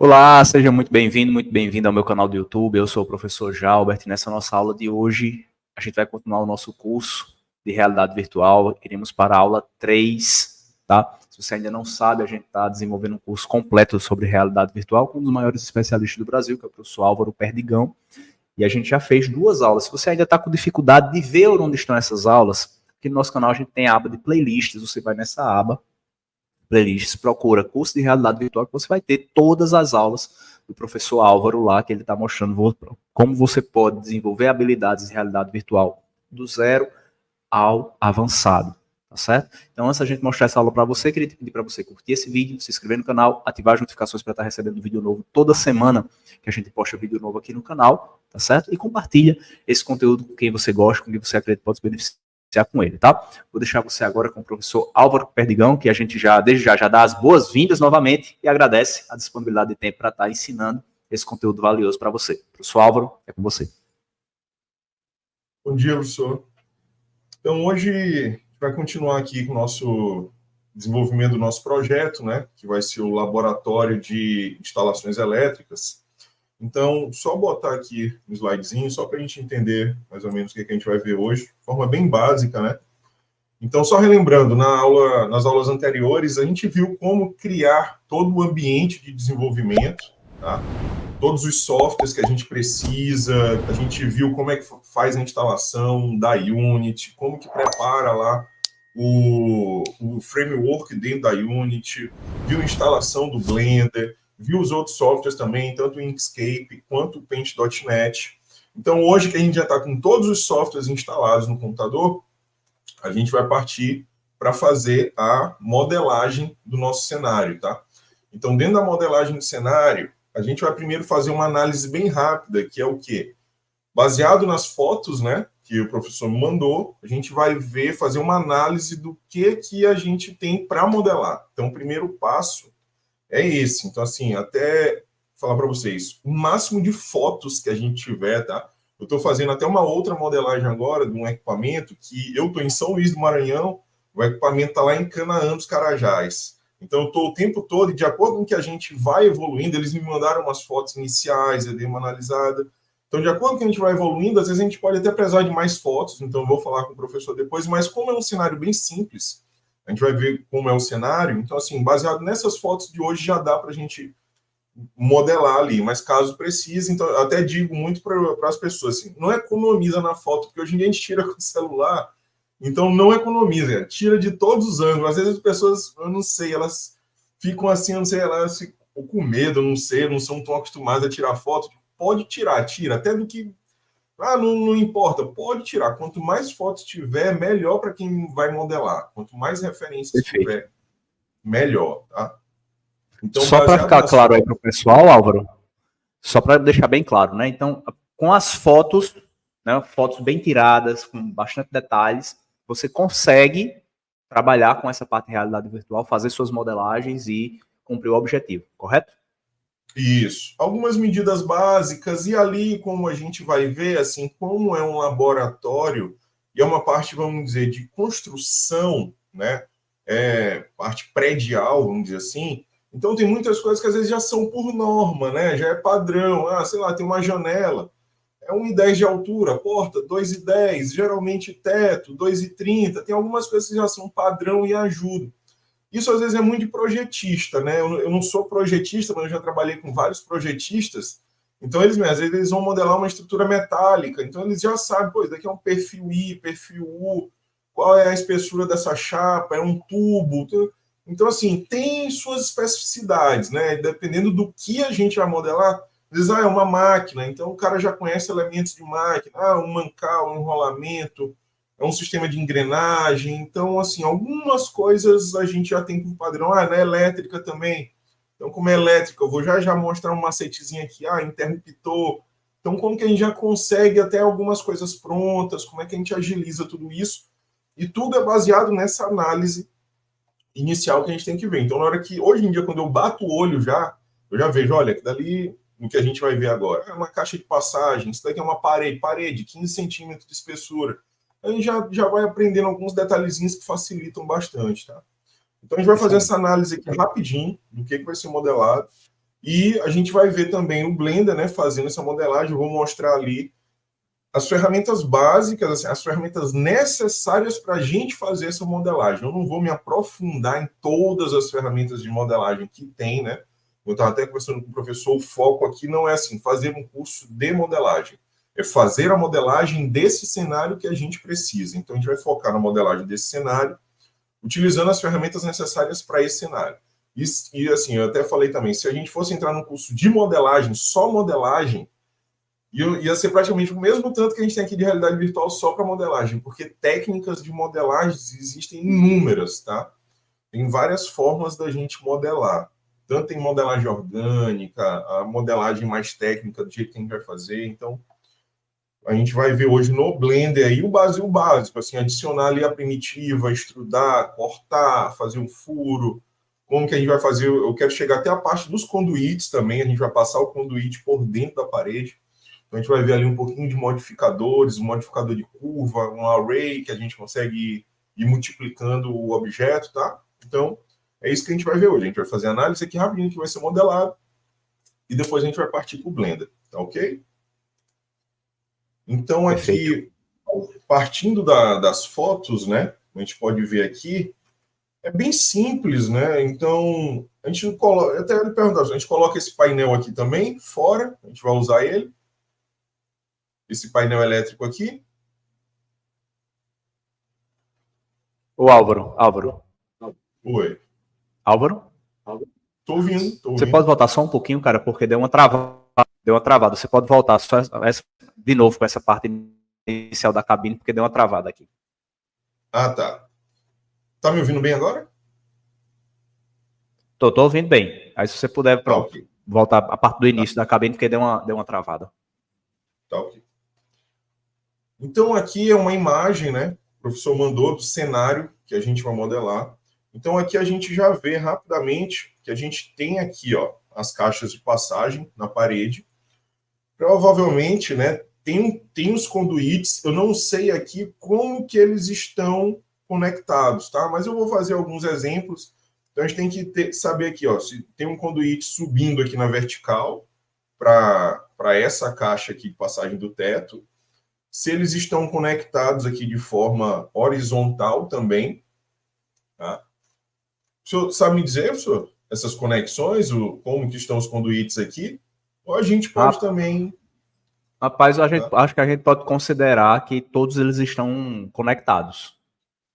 Olá, seja muito bem-vindo ao meu canal do YouTube. Eu sou o professor Jalbert. Nessa nossa aula de hoje, a gente vai continuar o nosso curso de realidade virtual. Iremos para a aula 3, tá? Se você ainda não sabe, a gente está desenvolvendo um curso completo sobre realidade virtual com um dos maiores especialistas do Brasil, que é o professor Álvaro Perdigão. E a gente já fez 2 aulas. Se você ainda está com dificuldade de ver onde estão essas aulas, aqui no nosso canal a gente tem a aba de playlists. Você vai nessa aba playlists, procura curso de realidade virtual, que você vai ter todas as aulas do professor Álvaro lá, que ele está mostrando como você pode desenvolver habilidades de realidade virtual do zero ao avançado, tá certo? Então, antes da gente mostrar essa aula para você, queria pedir para você curtir esse vídeo, se inscrever no canal, ativar as notificações para estar recebendo vídeo novo toda semana, que a gente posta vídeo novo aqui no canal, tá certo? E compartilha esse conteúdo com quem você gosta, com quem você acredita pode se beneficiar com ele, tá? Vou deixar você agora com o professor Álvaro Perdigão, que a gente desde já dá as boas-vindas novamente e agradece a disponibilidade de tempo para estar ensinando esse conteúdo valioso para você. Professor Álvaro, é com você. Bom dia, professor. Então, hoje a gente vai continuar aqui com o nosso desenvolvimento do nosso projeto, né, que vai ser o laboratório de instalações elétricas. Então, só botar aqui um slidezinho, só para a gente entender mais ou menos o que a gente vai ver hoje, de forma bem básica, né? Então, só relembrando, nas aulas anteriores, a gente viu como criar todo o ambiente de desenvolvimento, tá? Todos os softwares que a gente precisa, a gente viu como é que faz a instalação da Unity, como que prepara lá o framework dentro da Unity, viu a instalação do Blender, viu os outros softwares também, tanto o Inkscape quanto o Paint.net. Então, hoje que a gente já está com todos os softwares instalados no computador, a gente vai partir para fazer a modelagem do nosso cenário, tá? Então, dentro da modelagem do cenário, a gente vai primeiro fazer uma análise bem rápida, que é o quê? Baseado nas fotos, né, que o professor me mandou, a gente vai fazer uma análise do que a gente tem para modelar. Então, o primeiro passo é esse. Então, assim, até falar para vocês, o máximo de fotos que a gente tiver, tá? Eu estou fazendo até uma outra modelagem agora de um equipamento que eu estou em São Luís do Maranhão, o equipamento está lá em Canaã dos Carajás. Então, eu estou o tempo todo, e de acordo com que a gente vai evoluindo, eles me mandaram umas fotos iniciais, eu dei uma analisada. Então, de acordo com que a gente vai evoluindo, às vezes a gente pode até precisar de mais fotos, então eu vou falar com o professor depois, mas como é um cenário bem simples, a gente vai ver como é o cenário. Então, assim, baseado nessas fotos de hoje, já dá para a gente modelar ali, mas caso precise, então eu até digo muito para as pessoas, assim, não economiza na foto, porque hoje em dia a gente tira com o celular, então não economiza, tira de todos os ângulos. Às vezes as pessoas, eu não sei, elas ficam assim, eu não sei, elas ficam com medo, eu não sei, não são tão acostumadas a tirar foto. Pode tirar, tira, até do que... não importa, pode tirar. Quanto mais fotos tiver, melhor para quem vai modelar. Quanto mais referências Perfeito. tiver, melhor, tá? Então, só para ficar claro aí para o pessoal, Álvaro, só para deixar bem claro, né? Então, com as fotos, né, fotos bem tiradas, com bastante detalhes, você consegue trabalhar com essa parte de realidade virtual, fazer suas modelagens e cumprir o objetivo, correto? Isso. Algumas medidas básicas, e ali, como a gente vai ver, assim, como é um laboratório, e é uma parte, vamos dizer, de construção, né? Parte predial, vamos dizer assim. Então, tem muitas coisas que às vezes já são por norma, né? Já é padrão. Sei lá, tem uma janela, é 1,10 de altura, porta 2,10, geralmente teto 2,30. Tem algumas coisas que já são padrão e ajudam. Isso às vezes é muito de projetista, né? Eu não sou projetista, mas eu já trabalhei com vários projetistas. Então, às vezes, eles vão modelar uma estrutura metálica. Então, eles já sabem, pô, isso daqui é um perfil I, perfil U, qual é a espessura dessa chapa, é um tubo. Então, assim, tem suas especificidades, né? Dependendo do que a gente vai modelar, às vezes, é uma máquina. Então, o cara já conhece elementos de máquina, um mancal, um enrolamento, é um sistema de engrenagem. Então, assim, algumas coisas a gente já tem como padrão. Na elétrica também. Então, como é elétrica, eu vou já mostrar um macetezinho aqui. Interruptor. Então, como que a gente já consegue até algumas coisas prontas, como é que a gente agiliza tudo isso. E tudo é baseado nessa análise inicial que a gente tem que ver. Então, na hora que, hoje em dia, quando eu bato o olho eu já vejo, olha, que dali, no que a gente vai ver agora, é uma caixa de passagem, isso daqui é uma parede, 15 centímetros de espessura. A gente já vai aprendendo alguns detalhezinhos que facilitam bastante, tá? Então, a gente vai fazer essa análise aqui rapidinho do que vai ser modelado. E a gente vai ver também o Blender, né, fazendo essa modelagem. Eu vou mostrar ali as ferramentas básicas, assim, as ferramentas necessárias para a gente fazer essa modelagem. Eu não vou me aprofundar em todas as ferramentas de modelagem que tem, né? Eu estava até conversando com o professor, o foco aqui não é assim, fazer um curso de modelagem. É fazer a modelagem desse cenário que a gente precisa. Então, a gente vai focar na modelagem desse cenário, utilizando as ferramentas necessárias para esse cenário. E, assim, eu até falei também, se a gente fosse entrar num curso de modelagem, só modelagem, ia ser praticamente o mesmo tanto que a gente tem aqui de realidade virtual só para modelagem, porque técnicas de modelagem existem inúmeras, tá? Tem várias formas da gente modelar. Tanto em modelagem orgânica, a modelagem mais técnica do jeito que a gente vai fazer. Então, a gente vai ver hoje no Blender aí o básico, assim, adicionar ali a primitiva, extrudar, cortar, fazer um furo. Como que a gente vai fazer? Eu quero chegar até a parte dos conduítes também, a gente vai passar o conduíte por dentro da parede. Então, a gente vai ver ali um pouquinho de modificadores, um modificador de curva, um array que a gente consegue ir multiplicando o objeto, tá? Então, é isso que a gente vai ver hoje. A gente vai fazer a análise aqui rapidinho, que vai ser modelado, e depois a gente vai partir para o Blender, tá ok? Então, Perfeito. aqui, partindo das fotos, né? A gente pode ver aqui, é bem simples, né? Então, a gente coloca, até ele perguntar, a gente coloca esse painel aqui também, fora, a gente vai usar ele, esse painel elétrico aqui. Ô, Álvaro. Oi. Álvaro? Tô ouvindo. Você pode voltar só um pouquinho, cara, porque deu uma travada. Você pode voltar só de novo com essa parte inicial da cabine, porque deu uma travada aqui. Ah, tá. Tá me ouvindo bem agora? Tô ouvindo bem. Aí se você puder, pronto, okay. Voltar a parte do início da cabine, porque deu uma travada. Tá ok. Então, aqui é uma imagem, né? O professor mandou do cenário que a gente vai modelar. Então, aqui a gente já vê rapidamente que a gente tem aqui, ó, as caixas de passagem na parede. Provavelmente, né, tem os conduítes. Eu não sei aqui como que eles estão conectados, tá? Mas eu vou fazer alguns exemplos. Então, a gente tem que saber aqui, ó, se tem um conduíte subindo aqui na vertical para essa caixa aqui de passagem do teto, se eles estão conectados aqui de forma horizontal também. Tá? O senhor sabe me dizer, professor, essas conexões, como que estão os conduítes aqui? Ou a gente pode também... Rapaz, acho que a gente pode considerar que todos eles estão conectados.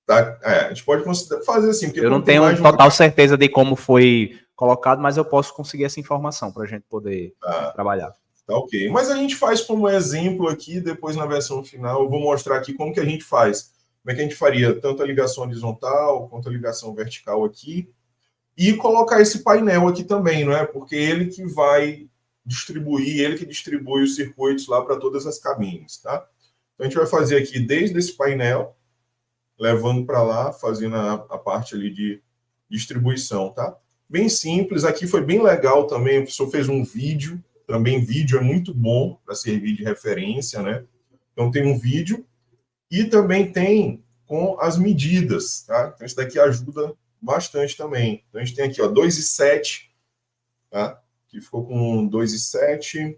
Tá? A gente pode fazer assim, porque eu não tenho total certeza de como foi colocado, mas eu posso conseguir essa informação para a gente poder trabalhar. Tá ok. Mas a gente faz como exemplo aqui, depois na versão final, eu vou mostrar aqui como que a gente faz. Como é que a gente faria tanto a ligação horizontal quanto a ligação vertical aqui. E colocar esse painel aqui também, não é? Porque ele que vai distribuir, ele que distribui os circuitos lá para todas as cabines, tá? Então a gente vai fazer aqui desde esse painel, levando para lá, fazendo a parte ali de distribuição, tá? Bem simples, aqui foi bem legal também, o professor fez um vídeo, também vídeo é muito bom para servir de referência, né? Então tem um vídeo e também tem com as medidas, tá? Então isso daqui ajuda bastante também. Então a gente tem aqui, ó, 2,7, tá? Que ficou com 2,7,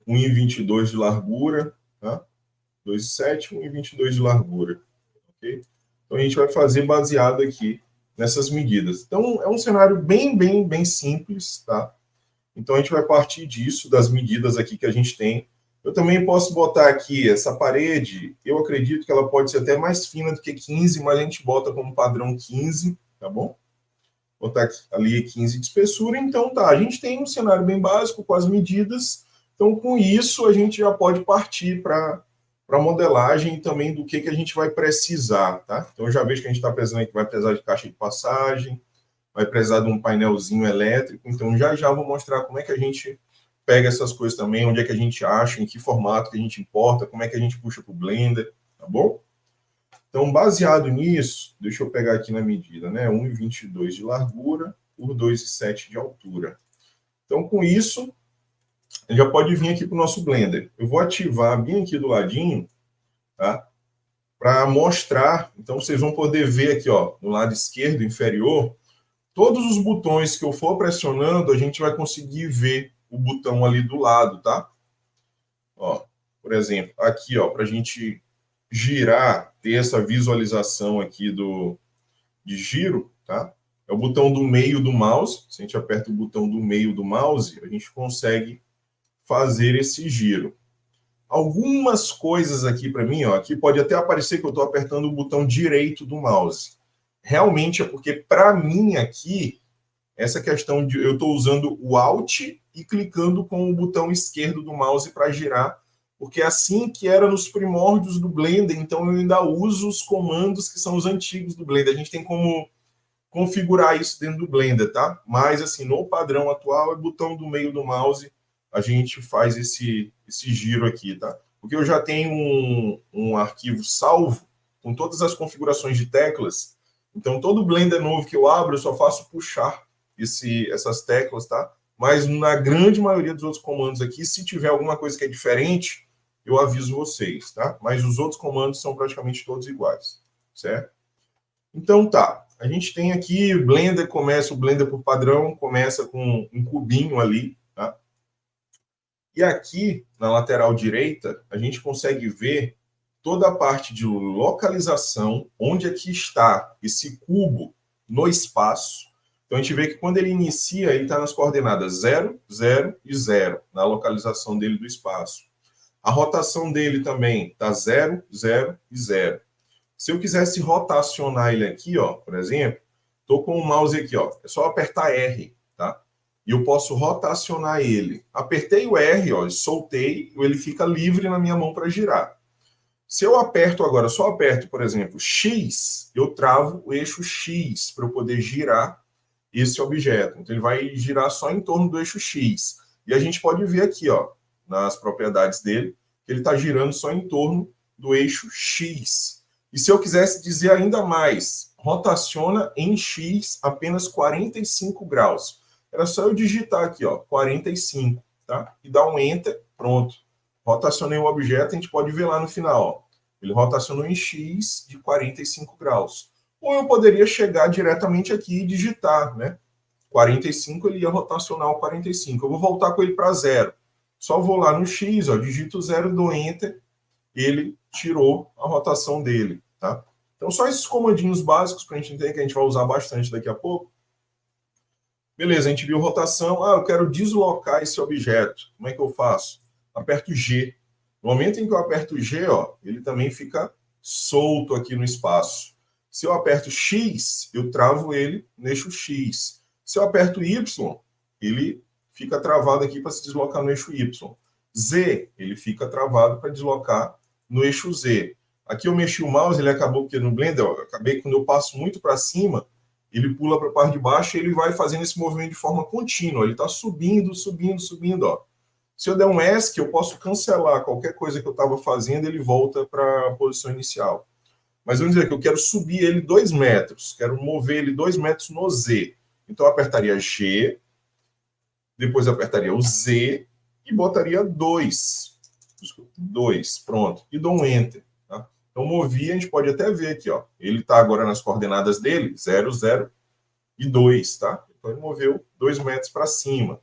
1,22 de largura, tá? 2,7, 1,22 de largura, ok? Então a gente vai fazer baseado aqui nessas medidas. Então é um cenário bem simples, tá? Então, a gente vai partir disso, das medidas aqui que a gente tem. Eu também posso botar aqui essa parede, eu acredito que ela pode ser até mais fina do que 15, mas a gente bota como padrão 15, tá bom? Botar aqui, ali 15 de espessura. Então, tá, a gente tem um cenário bem básico com as medidas. Então, com isso, a gente já pode partir para a modelagem também do que a gente vai precisar, tá? Então, eu já vejo que a gente está precisando aqui, vai precisar de caixa de passagem, vai precisar de um painelzinho elétrico, então já vou mostrar como é que a gente pega essas coisas também, onde é que a gente acha, em que formato que a gente importa, como é que a gente puxa para o Blender, tá bom? Então, baseado nisso, deixa eu pegar aqui na medida, né? 1,22 de largura por 2,7 de altura. Então, com isso, já pode vir aqui para o nosso Blender. Eu vou ativar bem aqui do ladinho, tá? Para mostrar, então vocês vão poder ver aqui, ó, no lado esquerdo inferior, todos os botões que eu for pressionando, a gente vai conseguir ver o botão ali do lado, tá? Ó, por exemplo, aqui, ó, para a gente girar, ter essa visualização aqui de giro, tá? É o botão do meio do mouse. Se a gente aperta o botão do meio do mouse, a gente consegue fazer esse giro. Algumas coisas aqui para mim, ó, aqui pode até aparecer que eu estou apertando o botão direito do mouse. Realmente é porque, para mim, aqui, essa questão de eu estou usando o Alt e clicando com o botão esquerdo do mouse para girar, porque é assim que era nos primórdios do Blender, então eu ainda uso os comandos que são os antigos do Blender. A gente tem como configurar isso dentro do Blender, tá? Mas, assim, no padrão atual, é botão do meio do mouse, a gente faz esse giro aqui, tá? Porque eu já tenho um arquivo salvo com todas as configurações de teclas, então todo Blender novo que eu abro, eu só faço puxar essas teclas, tá? Mas na grande maioria dos outros comandos aqui, se tiver alguma coisa que é diferente, eu aviso vocês, tá? Mas os outros comandos são praticamente todos iguais, certo? Então tá, a gente tem aqui o Blender por padrão, começa com um cubinho ali, tá? E aqui, na lateral direita, a gente consegue ver toda a parte de localização, onde aqui está esse cubo no espaço. Então, a gente vê que quando ele inicia, ele está nas coordenadas 0, 0 e 0, na localização dele do espaço. A rotação dele também está 0, 0 e 0. Se eu quisesse rotacionar ele aqui, ó, por exemplo, estou com o mouse aqui, ó, é só apertar R, tá? E eu posso rotacionar ele. Apertei o R, ó, soltei, ele fica livre na minha mão para girar. Se eu aperto agora, só aperto, por exemplo, X, eu travo o eixo X para eu poder girar esse objeto. Então, ele vai girar só em torno do eixo X. E a gente pode ver aqui, ó, nas propriedades dele, que ele está girando só em torno do eixo X. E se eu quisesse dizer ainda mais, rotaciona em X apenas 45 graus. Era só eu digitar aqui, ó, 45, tá? E dar um Enter, pronto. Rotacionei o objeto, a gente pode ver lá no final, ó. Ele rotacionou em X de 45 graus. Ou eu poderia chegar diretamente aqui e digitar, né? 45, ele ia rotacionar o 45. Eu vou voltar com ele para 0. Só vou lá no X, ó, digito 0, dou Enter, ele tirou a rotação dele, tá? Então, só esses comandinhos básicos para a gente entender, que a gente vai usar bastante daqui a pouco. Beleza, a gente viu rotação. Ah, eu quero deslocar esse objeto. Como é que eu faço? Aperto G. No momento em que eu aperto G, ó, ele também fica solto aqui no espaço. Se eu aperto X, eu travo ele no eixo X. Se eu aperto Y, ele fica travado aqui para se deslocar no eixo Y. Z, ele fica travado para deslocar no eixo Z. Aqui eu mexi o mouse, ele acabou, porque no Blender, ó, acabei quando eu passo muito para cima, ele pula para a parte de baixo e ele vai fazendo esse movimento de forma contínua. Ele está subindo, subindo, subindo, ó. Se eu der um ESC, eu posso cancelar qualquer coisa que eu estava fazendo, ele volta para a posição inicial. Mas vamos dizer que eu quero subir ele 2 metros, quero mover ele 2 metros no Z. Então eu apertaria G, depois eu apertaria o Z e botaria 2. 2, pronto. E dou um Enter. Tá? Então movi, a gente pode até ver aqui, ó. Ele está agora nas coordenadas dele, 0, 0 e 2, tá? Então ele moveu 2 metros para cima.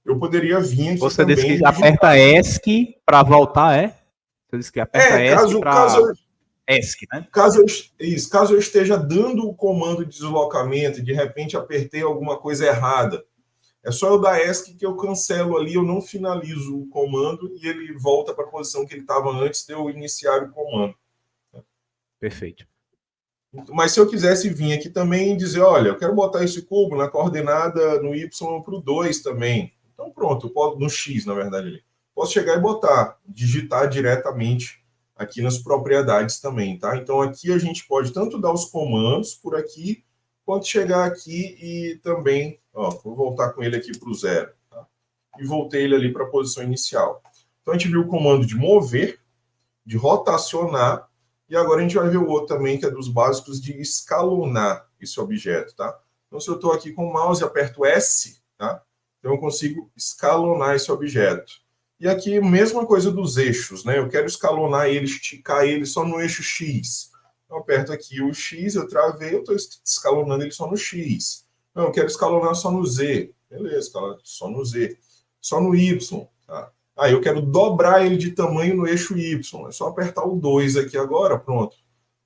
Eu poderia vir aqui Você também... disse que aperta ESC para voltar, é? Você disse que aperta ESC para... ESC, né? Caso eu esteja dando o comando de deslocamento e de repente apertei alguma coisa errada, é só eu dar ESC que eu cancelo ali, eu não finalizo o comando e ele volta para a posição que ele estava antes de eu iniciar o comando. Perfeito. Mas se eu quisesse vir aqui também e dizer, olha, eu quero botar esse cubo na coordenada no Y para o 2 também. Então pronto, eu posso, no X, na verdade. Posso chegar e botar, digitar diretamente aqui nas propriedades também, tá? Então aqui a gente pode tanto dar os comandos por aqui, quanto chegar aqui e também, ó, vou voltar com ele aqui para o 0, tá? E voltei ele ali para a posição inicial. Então a gente viu o comando de mover, de rotacionar, e agora a gente vai ver o outro também, que é dos básicos de escalonar esse objeto, tá? Então se eu estou aqui com o mouse e aperto S, tá? Então eu consigo escalonar esse objeto. E aqui, mesma coisa dos eixos, né? Eu quero escalonar ele, esticar ele só no eixo X. Eu aperto aqui o X, eu travei, eu estou escalonando ele só no X. Não, eu quero escalonar só no Z. Beleza, escalonar só no Z. Só no Y. Tá? Ah, eu quero dobrar ele de tamanho no eixo Y. É só apertar o 2 aqui agora, pronto.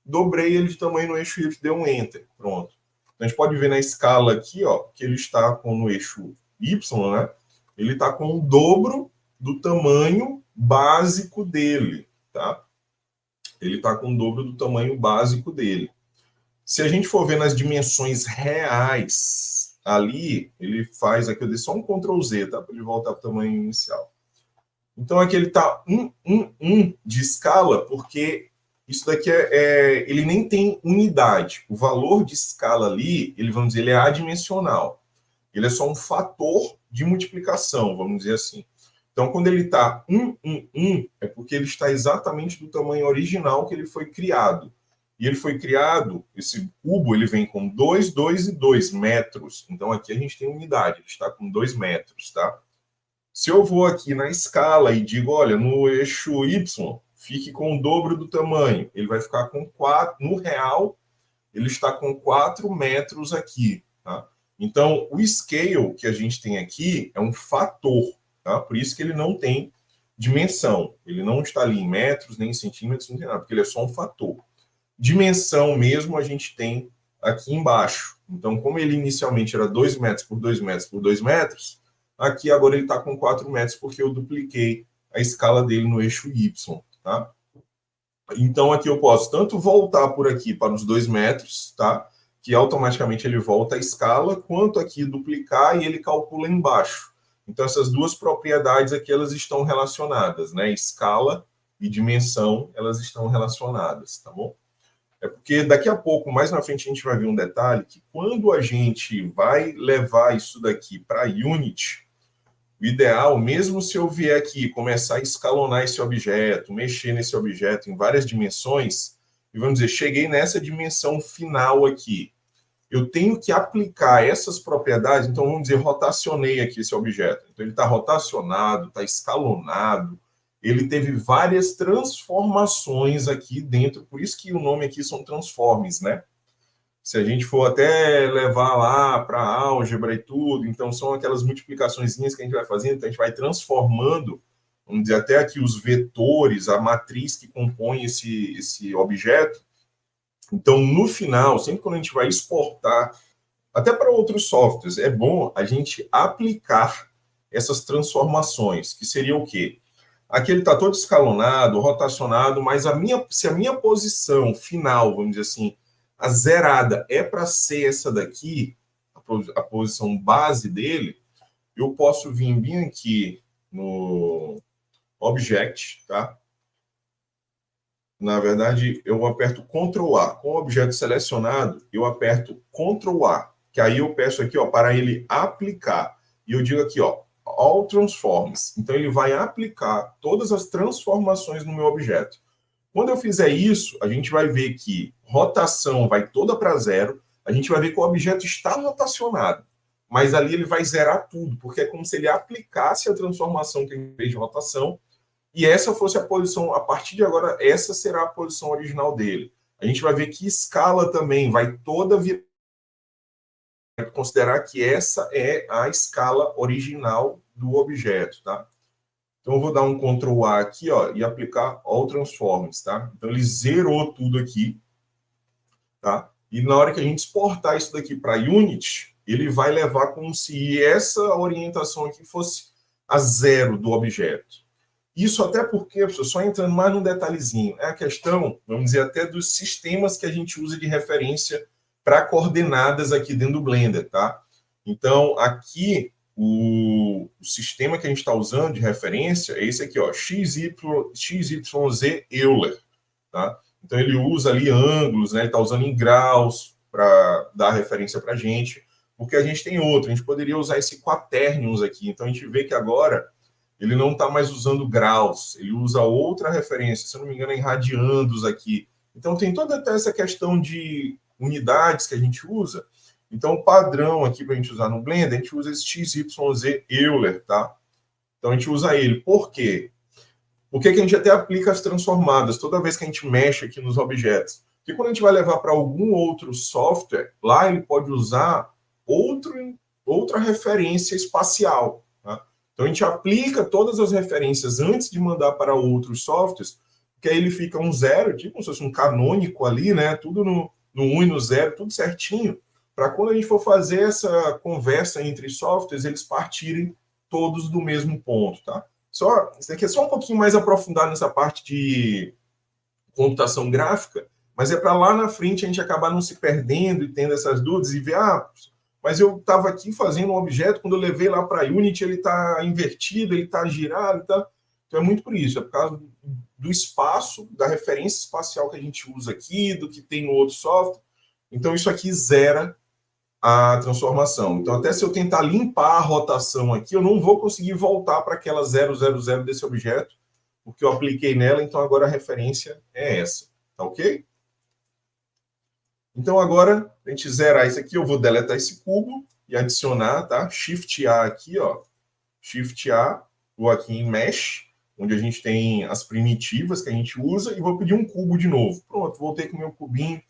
Dobrei ele de tamanho no eixo Y, deu um Enter. Pronto. Então, a gente pode ver na escala aqui, ó, que ele está com no eixo Y, né? Ele está com o dobro do tamanho básico dele, tá? Ele está com o dobro do tamanho básico dele. Se a gente for ver nas dimensões reais, ali, ele faz aqui, eu dei só um Ctrl Z, tá? Para ele voltar para o tamanho inicial. Então, aqui ele está 1 de escala, porque isso daqui ele nem tem unidade. O valor de escala ali, vamos dizer, ele é adimensional. Ele é só um fator de multiplicação, vamos dizer assim. Então, quando ele está 1, é porque ele está exatamente do tamanho original que ele foi criado. E ele foi criado, esse cubo, ele vem com 2, 2 e 2 metros. Então, aqui a gente tem unidade, ele está com 2 metros, tá? Se eu vou aqui na escala e digo, olha, no eixo Y, fique com o dobro do tamanho, ele vai ficar com 4, no real, ele está com 4 metros aqui, tá? Então, o scale que a gente tem aqui é um fator, tá? Por isso que ele não tem dimensão. Ele não está ali em metros, nem em centímetros, não tem nada, porque ele é só um fator. Dimensão mesmo a gente tem aqui embaixo. Então, como ele inicialmente era 2 metros por 2 metros por 2 metros, aqui agora ele está com 4 metros, porque eu dupliquei a escala dele no eixo Y, tá? Então, aqui eu posso tanto voltar por aqui para os 2 metros, tá? Que automaticamente ele volta a escala, quanto aqui duplicar e ele calcula embaixo. Então, essas duas propriedades aqui, elas estão relacionadas, né? Escala e dimensão, elas estão relacionadas, tá bom? É porque daqui a pouco, mais na frente, a gente vai ver um detalhe que quando a gente vai levar isso daqui para Unity, o ideal, mesmo se eu vier aqui começar a escalonar esse objeto, mexer nesse objeto em várias dimensões, e vamos dizer, cheguei nessa dimensão final aqui, eu tenho que aplicar essas propriedades, então vamos dizer, rotacionei aqui esse objeto. Então ele está rotacionado, está escalonado, ele teve várias transformações aqui dentro, por isso que o nome aqui são transformes, né? Se a gente for até levar lá para álgebra e tudo, então são aquelas multiplicaçõezinhas que a gente vai fazendo, então a gente vai transformando, vamos dizer, até aqui os vetores, a matriz que compõe esse objeto. Então, no final, sempre quando a gente vai exportar, até para outros softwares, é bom a gente aplicar essas transformações, que seria o quê? Aqui ele está todo escalonado, rotacionado, mas se a minha posição final, vamos dizer assim, a zerada é para ser essa daqui, a posição base dele, eu posso vir bem aqui no Object, tá? Na verdade, eu aperto Ctrl A. Com o objeto selecionado, eu aperto Ctrl A, que aí eu peço aqui, ó, para ele aplicar. E eu digo aqui, ó, All Transforms. Então, ele vai aplicar todas as transformações no meu objeto. Quando eu fizer isso, a gente vai ver que rotação vai toda para zero, a gente vai ver que o objeto está rotacionado, mas ali ele vai zerar tudo, porque é como se ele aplicasse a transformação que ele fez de rotação, e essa fosse a posição, a partir de agora, essa será a posição original dele. A gente vai ver que escala também vai toda virar, considerar que essa é a escala original do objeto, tá? Então, eu vou dar um Ctrl A aqui, ó, e aplicar All Transforms, tá? Então, ele zerou tudo aqui, tá? E na hora que a gente exportar isso daqui para Unity, ele vai levar como se essa orientação aqui fosse a zero do objeto. Isso até porque, pessoal, só entrando mais num detalhezinho, é a questão, vamos dizer, até dos sistemas que a gente usa de referência para coordenadas aqui dentro do Blender, tá? Então, aqui, o sistema que a gente está usando de referência é esse aqui, ó, XYZ Euler, tá? Então, ele usa ali ângulos, né? Ele está usando em graus para dar referência para a gente, porque a gente tem outro, a gente poderia usar esse quaternions aqui. Então, a gente vê que agora ele não está mais usando graus, ele usa outra referência, se eu não me engano, é em radiandos aqui. Então, tem toda até essa questão de unidades que a gente usa. Então, o padrão aqui para a gente usar no Blender, a gente usa esse XYZ Euler, tá? Então, a gente usa ele. Por quê? Porque que a gente até aplica as transformadas toda vez que a gente mexe aqui nos objetos. Porque quando a gente vai levar para algum outro software, lá ele pode usar outra referência espacial. Tá? Então, a gente aplica todas as referências antes de mandar para outros softwares, que aí ele fica um zero, tipo como se fosse um canônico ali, né? Tudo no 1 e no 0, tudo certinho, para quando a gente for fazer essa conversa entre softwares, eles partirem todos do mesmo ponto, tá? Isso aqui é só um pouquinho mais aprofundado nessa parte de computação gráfica, mas é para lá na frente a gente acabar não se perdendo e tendo essas dúvidas e ver, mas eu estava aqui fazendo um objeto, quando eu levei lá para a Unity, ele está invertido, ele está girado, tá? Então é muito por isso, é por causa do espaço, da referência espacial que a gente usa aqui, do que tem no outro software. Então isso aqui zera a transformação. Então até se eu tentar limpar a rotação aqui, eu não vou conseguir voltar para aquela 000 desse objeto, porque eu apliquei nela, então agora a referência é essa, tá ok? Então agora, a gente zerar isso aqui, eu vou deletar esse cubo e adicionar, tá? Shift A aqui, ó. Shift A, vou aqui em Mesh, onde a gente tem as primitivas que a gente usa, e vou pedir um cubo de novo. Pronto, voltei com o meu cubinho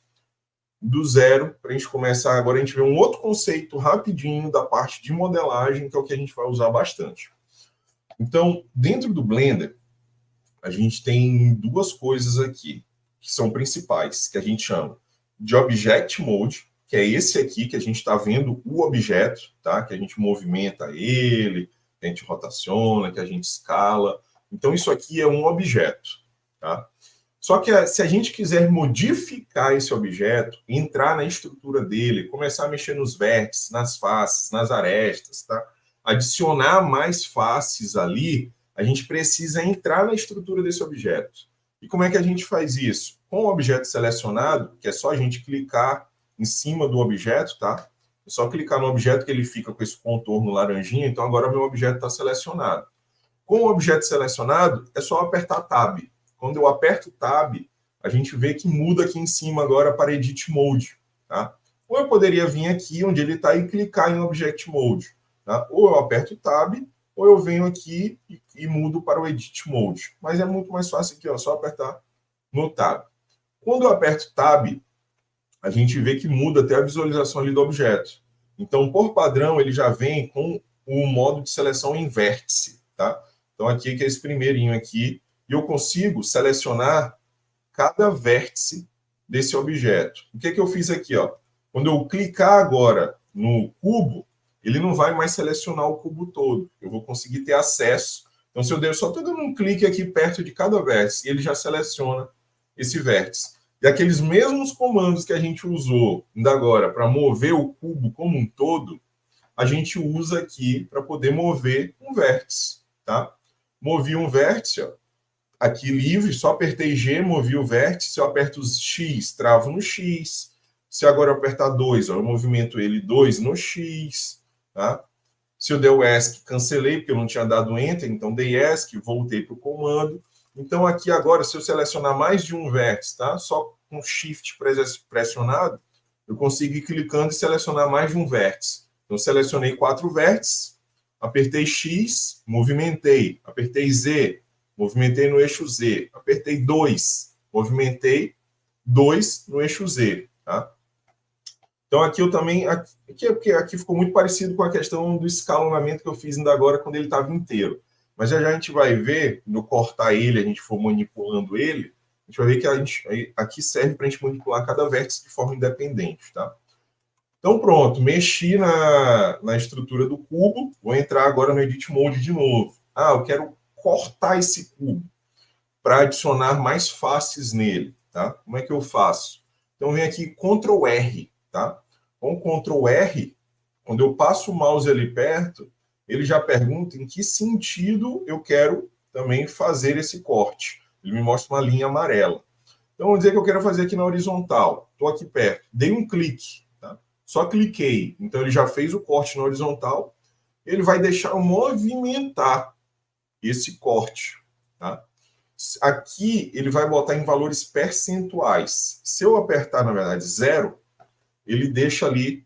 do zero, para a gente começar. Agora a gente vê um outro conceito rapidinho da parte de modelagem, que é o que a gente vai usar bastante. Então, dentro do Blender, a gente tem duas coisas aqui, que são principais, que a gente chama de Object Mode, que é esse aqui que a gente está vendo o objeto, tá? Que a gente movimenta ele, que a gente rotaciona, que a gente escala. Então, isso aqui é um objeto, tá? Só que se a gente quiser modificar esse objeto, entrar na estrutura dele, começar a mexer nos vértices, nas faces, nas arestas, tá? Adicionar mais faces ali, a gente precisa entrar na estrutura desse objeto. E como é que a gente faz isso? Com o objeto selecionado, que é só a gente clicar em cima do objeto, tá? É só clicar no objeto que ele fica com esse contorno laranjinha, então agora meu objeto está selecionado. Com o objeto selecionado, é só apertar Tab. Quando eu aperto Tab, a gente vê que muda aqui em cima agora para Edit Mode, tá? Ou eu poderia vir aqui onde ele está e clicar em Object Mode, tá? Ou eu aperto Tab, ou eu venho aqui e mudo para o Edit Mode. Mas é muito mais fácil aqui, ó, só apertar no Tab. Quando eu aperto Tab, a gente vê que muda até a visualização ali do objeto. Então, por padrão, ele já vem com o modo de seleção em vértice, tá? Então, aqui que é esse primeirinho aqui, e eu consigo selecionar cada vértice desse objeto. O que eu fiz aqui, ó? Quando eu clicar agora no cubo, ele não vai mais selecionar o cubo todo. Eu vou conseguir ter acesso. Então, se eu só estou dando um clique aqui perto de cada vértice, ele já seleciona esse vértice. E aqueles mesmos comandos que a gente usou ainda agora para mover o cubo como um todo, a gente usa aqui para poder mover um vértice, tá? Movi um vértice, ó, aqui livre, só apertei G, movi o vértice. Se eu aperto X, travo no X. Se agora eu apertar 2, ó, eu movimento ele 2 no X, tá? Se eu der o ESC, cancelei, porque eu não tinha dado Enter, então dei ESC, voltei para o comando. Então, aqui agora, se eu selecionar mais de um vértice, tá? Só com Shift pressionado, eu consigo ir clicando e selecionar mais de um vértice. Então, selecionei 4 vértices, apertei X, movimentei, apertei Z, movimentei no eixo Z, apertei 2, movimentei 2 no eixo Z, tá? Então, aqui eu também... Aqui ficou muito parecido com a questão do escalonamento que eu fiz ainda agora, quando ele estava inteiro. Mas já a gente vai ver, no cortar ele, a gente for manipulando ele, a gente vai ver que aqui serve para a gente manipular cada vértice de forma independente, tá? Então, pronto, mexi na estrutura do cubo, vou entrar agora no Edit Mode de novo. Eu quero cortar esse cubo para adicionar mais faces nele, tá? Como é que eu faço? Então, vem aqui Ctrl R, tá? Com Ctrl R, quando eu passo o mouse ali perto, ele já pergunta em que sentido eu quero também fazer esse corte. Ele me mostra uma linha amarela. Então, vamos dizer que eu quero fazer aqui na horizontal. Estou aqui perto, dei um clique, tá? Só cliquei. Então, ele já fez o corte na horizontal. Ele vai deixar eu movimentar esse corte, tá? Aqui, ele vai botar em valores percentuais. Se eu apertar, na verdade, 0, ele deixa ali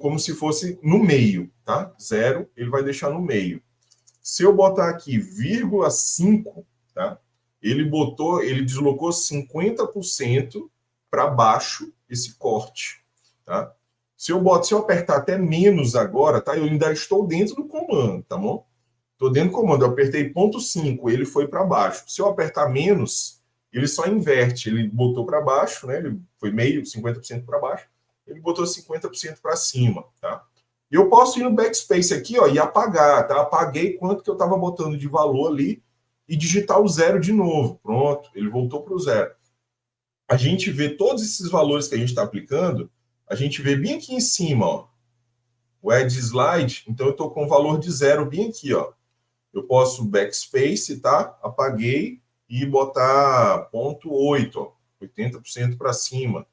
como se fosse no meio, tá? 0, ele vai deixar no meio. Se eu botar aqui 0,5, tá? Ele deslocou 50% para baixo esse corte, tá? Se eu apertar até menos agora, tá? Eu ainda estou dentro do comando, tá bom? Estou dentro do comando, eu apertei ponto 5, ele foi para baixo. Se eu apertar menos, ele só inverte. Ele botou para baixo, né? Ele foi meio, 50% para baixo. Ele botou 50% para cima, tá? E eu posso ir no backspace aqui, ó, e apagar, tá? Apaguei quanto que eu estava botando de valor ali e digitar o zero de novo. Pronto, ele voltou para o zero. A gente vê todos esses valores que a gente está aplicando, a gente vê bem aqui em cima, ó, o Add Slide. Então eu estou com o valor de zero bem aqui, ó. Eu posso backspace, tá? Apaguei e botar ponto 8, ó, 80% para cima.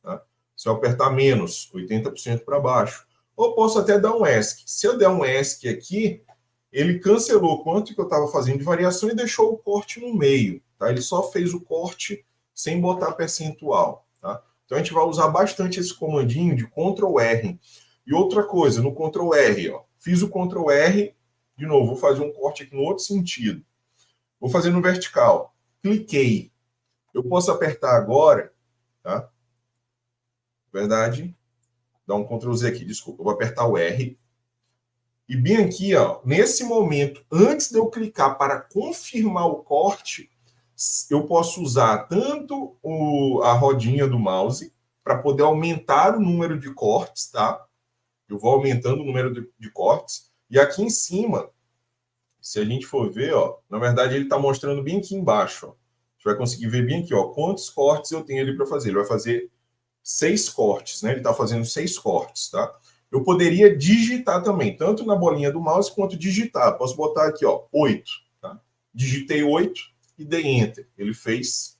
Tá? Se eu apertar menos, 80% para baixo. Ou posso até dar um ESC. Se eu der um ESC aqui, ele cancelou quanto que eu estava fazendo de variação e deixou o corte no meio. Tá? Ele só fez o corte sem botar percentual. Tá? Então a gente vai usar bastante esse comandinho de Ctrl R. E outra coisa, no Ctrl R, ó, fiz o Ctrl R, de novo, vou fazer um corte aqui no outro sentido. Vou fazer no vertical. Cliquei. Eu posso apertar agora, tá? Verdade. Dá um Ctrl Z aqui, desculpa. Eu vou apertar o R. E bem aqui, ó, nesse momento, antes de eu clicar para confirmar o corte, eu posso usar tanto a rodinha do mouse para poder aumentar o número de cortes, tá? Eu vou aumentando o número de cortes. E aqui em cima, se a gente for ver, ó, na verdade ele está mostrando bem aqui embaixo. Ó. A gente vai conseguir ver bem aqui, ó, quantos cortes eu tenho ali para fazer. Ele vai fazer 6 cortes, né? Ele está fazendo 6 cortes, tá? Eu poderia digitar também, tanto na bolinha do mouse quanto digitar. Posso botar aqui, ó, 8. Tá? Digitei 8 e dei Enter. Ele fez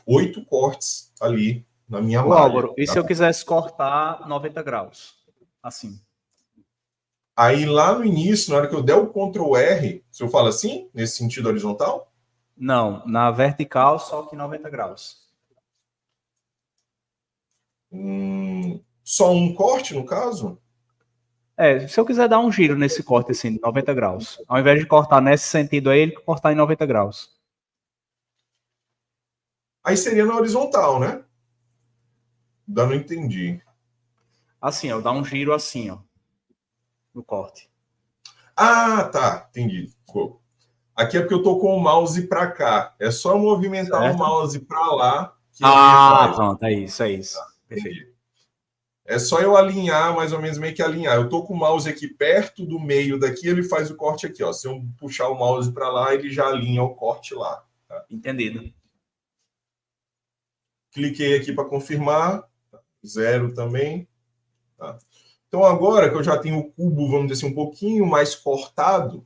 8 cortes ali na minha malha. Álvaro, e se eu quisesse cortar 90 graus? Assim. Aí lá no início, na hora que eu der o Ctrl R, se eu falo assim, nesse sentido horizontal? Não, na vertical, só que 90 graus. Só um corte, no caso? Se eu quiser dar um giro nesse corte assim, de 90 graus, ao invés de cortar nesse sentido aí, ele cortar em 90 graus. Aí seria na horizontal, né? Não entendi. Assim, ó, dar um giro assim, ó, no corte. Ah, tá, entendi. Aqui é porque eu tô com o mouse para cá. É só movimentar certo? O mouse para lá. Que pronto, é isso, é isso. Tá, perfeito. É só eu alinhar, mais ou menos meio que alinhar. Eu tô com o mouse aqui perto do meio daqui, ele faz o corte aqui, ó. Se eu puxar o mouse para lá, ele já alinha o corte lá. Tá? Entendido. Cliquei aqui para confirmar. 0 também. Tá? Então, agora que eu já tenho o cubo, vamos dizer assim, um pouquinho mais cortado,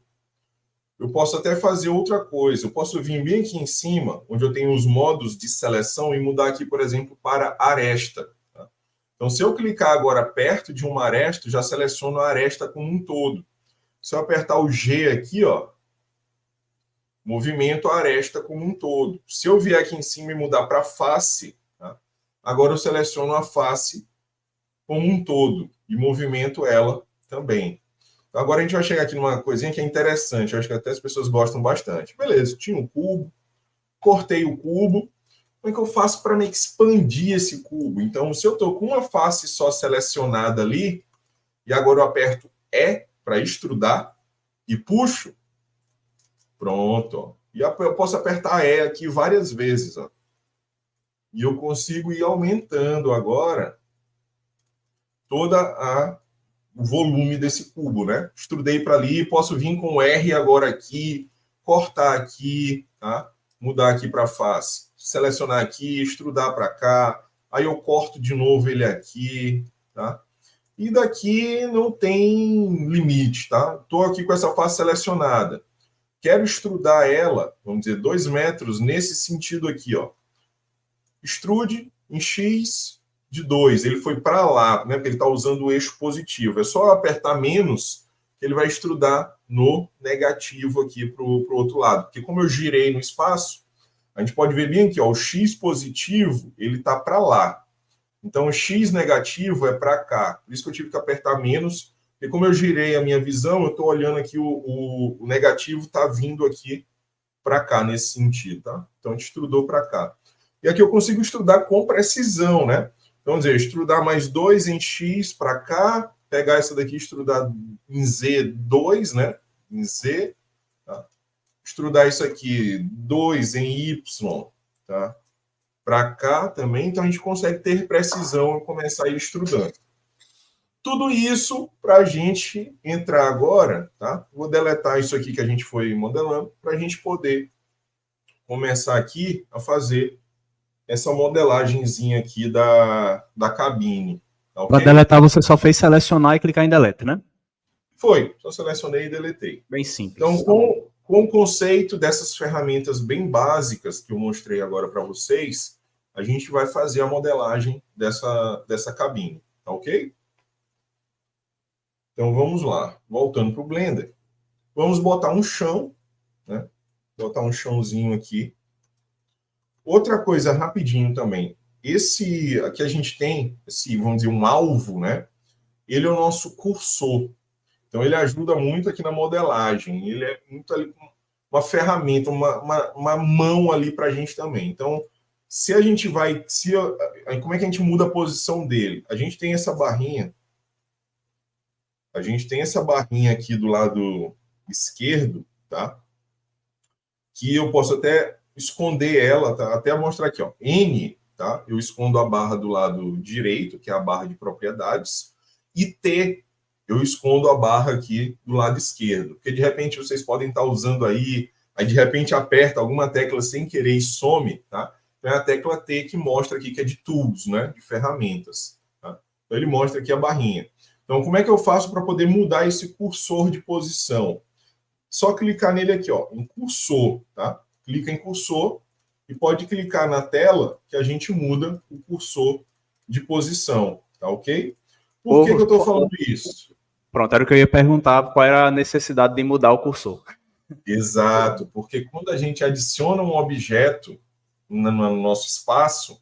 eu posso até fazer outra coisa. Eu posso vir bem aqui em cima, onde eu tenho os modos de seleção, e mudar aqui, por exemplo, para aresta. Tá? Então, se eu clicar agora perto de uma aresta, já seleciono a aresta como um todo. Se eu apertar o G aqui, ó, movimento a aresta como um todo. Se eu vier aqui em cima e mudar para face, tá? Agora eu seleciono a face como um todo e movimento ela também. Então, agora a gente vai chegar aqui numa coisinha que é interessante, eu acho que até as pessoas gostam bastante. Beleza, tinha um cubo, cortei o cubo, como é que eu faço para meio que expandir esse cubo? Então, se eu estou com uma face só selecionada ali, e agora eu aperto E para extrudar e puxo, pronto. Ó. E eu posso apertar E aqui várias vezes. Ó. E eu consigo ir aumentando agora o volume desse cubo, né? Extrudei para ali, posso vir com R agora aqui, cortar aqui, tá? Mudar aqui para face, selecionar aqui, extrudar para cá, aí eu corto de novo ele aqui, tá? E daqui não tem limite, tá? Estou aqui com essa face selecionada. Quero extrudar ela, vamos dizer, 2 metros nesse sentido aqui, ó. Extrude em X de 2, ele foi para lá, né? Porque ele está usando o eixo positivo. É só apertar menos que ele vai extrudar no negativo aqui para o outro lado. Porque como eu girei no espaço, a gente pode ver bem aqui, ó, o X positivo, ele está para lá. Então, o X negativo é para cá. Por isso que eu tive que apertar menos, porque como eu girei a minha visão, eu estou olhando aqui, o negativo está vindo aqui para cá, nesse sentido, tá? Então, a gente extrudou para cá. E aqui eu consigo estudar com precisão, né? Então, Então, vamos dizer, extrudar mais 2 em X para cá, pegar essa daqui e extrudar em Z2, né? Em Z, tá? Extrudar isso aqui, 2 em Y, tá? Para cá também, então a gente consegue ter precisão e começar a ir extrudando. Tudo isso para a gente entrar agora, tá? Vou deletar isso aqui que a gente foi modelando, para a gente poder começar aqui a fazer essa modelagenzinha aqui da cabine. Tá, okay? Para deletar, você só fez selecionar e clicar em delete, né? Foi, só selecionei e deletei. Bem simples. Então, com o conceito dessas ferramentas bem básicas que eu mostrei agora para vocês, a gente vai fazer a modelagem dessa cabine, tá ok? Então, vamos lá. Voltando para o Blender. Vamos botar um chão, né? Botar um chãozinho aqui. Outra coisa, rapidinho também. Esse aqui a gente tem, vamos dizer, um alvo, né? Ele é o nosso cursor. Então, ele ajuda muito aqui na modelagem. Ele é muito ali uma ferramenta, uma mão ali para a gente também. Então, se a gente vai... como é que a gente muda a posição dele? A gente tem essa barrinha. A gente tem essa barrinha aqui do lado esquerdo, tá? Que eu posso até esconder ela, tá? Até mostrar aqui, ó. N, tá? Eu escondo a barra do lado direito, que é a barra de propriedades. E T, eu escondo a barra aqui do lado esquerdo. Porque, de repente, vocês podem estar usando aí de repente, aperta alguma tecla sem querer e some, tá? Então, é a tecla T que mostra aqui que é de tools, né? De ferramentas, tá? Então, ele mostra aqui a barrinha. Então, como é que eu faço para poder mudar esse cursor de posição? Só clicar nele aqui, ó, em cursor, tá? Clica em cursor e pode clicar na tela que a gente muda o cursor de posição, tá ok? Por que eu estou falando isso? Pronto, era o que eu ia perguntar, qual era a necessidade de mudar o cursor. Exato, porque quando a gente adiciona um objeto no nosso espaço,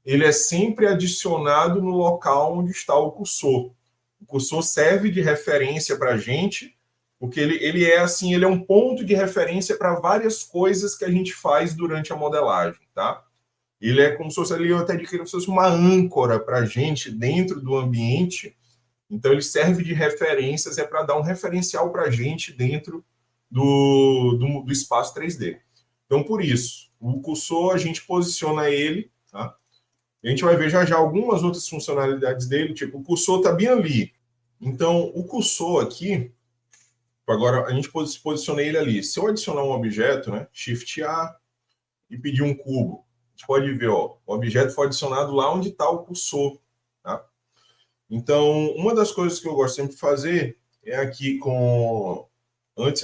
ele é sempre adicionado no local onde está o cursor. O cursor serve de referência para a gente, porque ele é assim, ele é um ponto de referência para várias coisas que a gente faz durante a modelagem, tá? Ele é como se fosse ali, eu até diria como se fosse uma âncora para a gente dentro do ambiente. Então, ele serve de referências, é para dar um referencial para a gente dentro do espaço 3D. Então, por isso, o cursor, a gente posiciona ele, tá? A gente vai ver já algumas outras funcionalidades dele, tipo, o cursor está bem ali. Então, o cursor aqui, agora a gente posiciona ele ali. Se eu adicionar um objeto, né, Shift A, e pedir um cubo, a gente pode ver, ó, o objeto foi adicionado lá onde está o cursor, tá? Então, uma das coisas que eu gosto sempre de fazer é aqui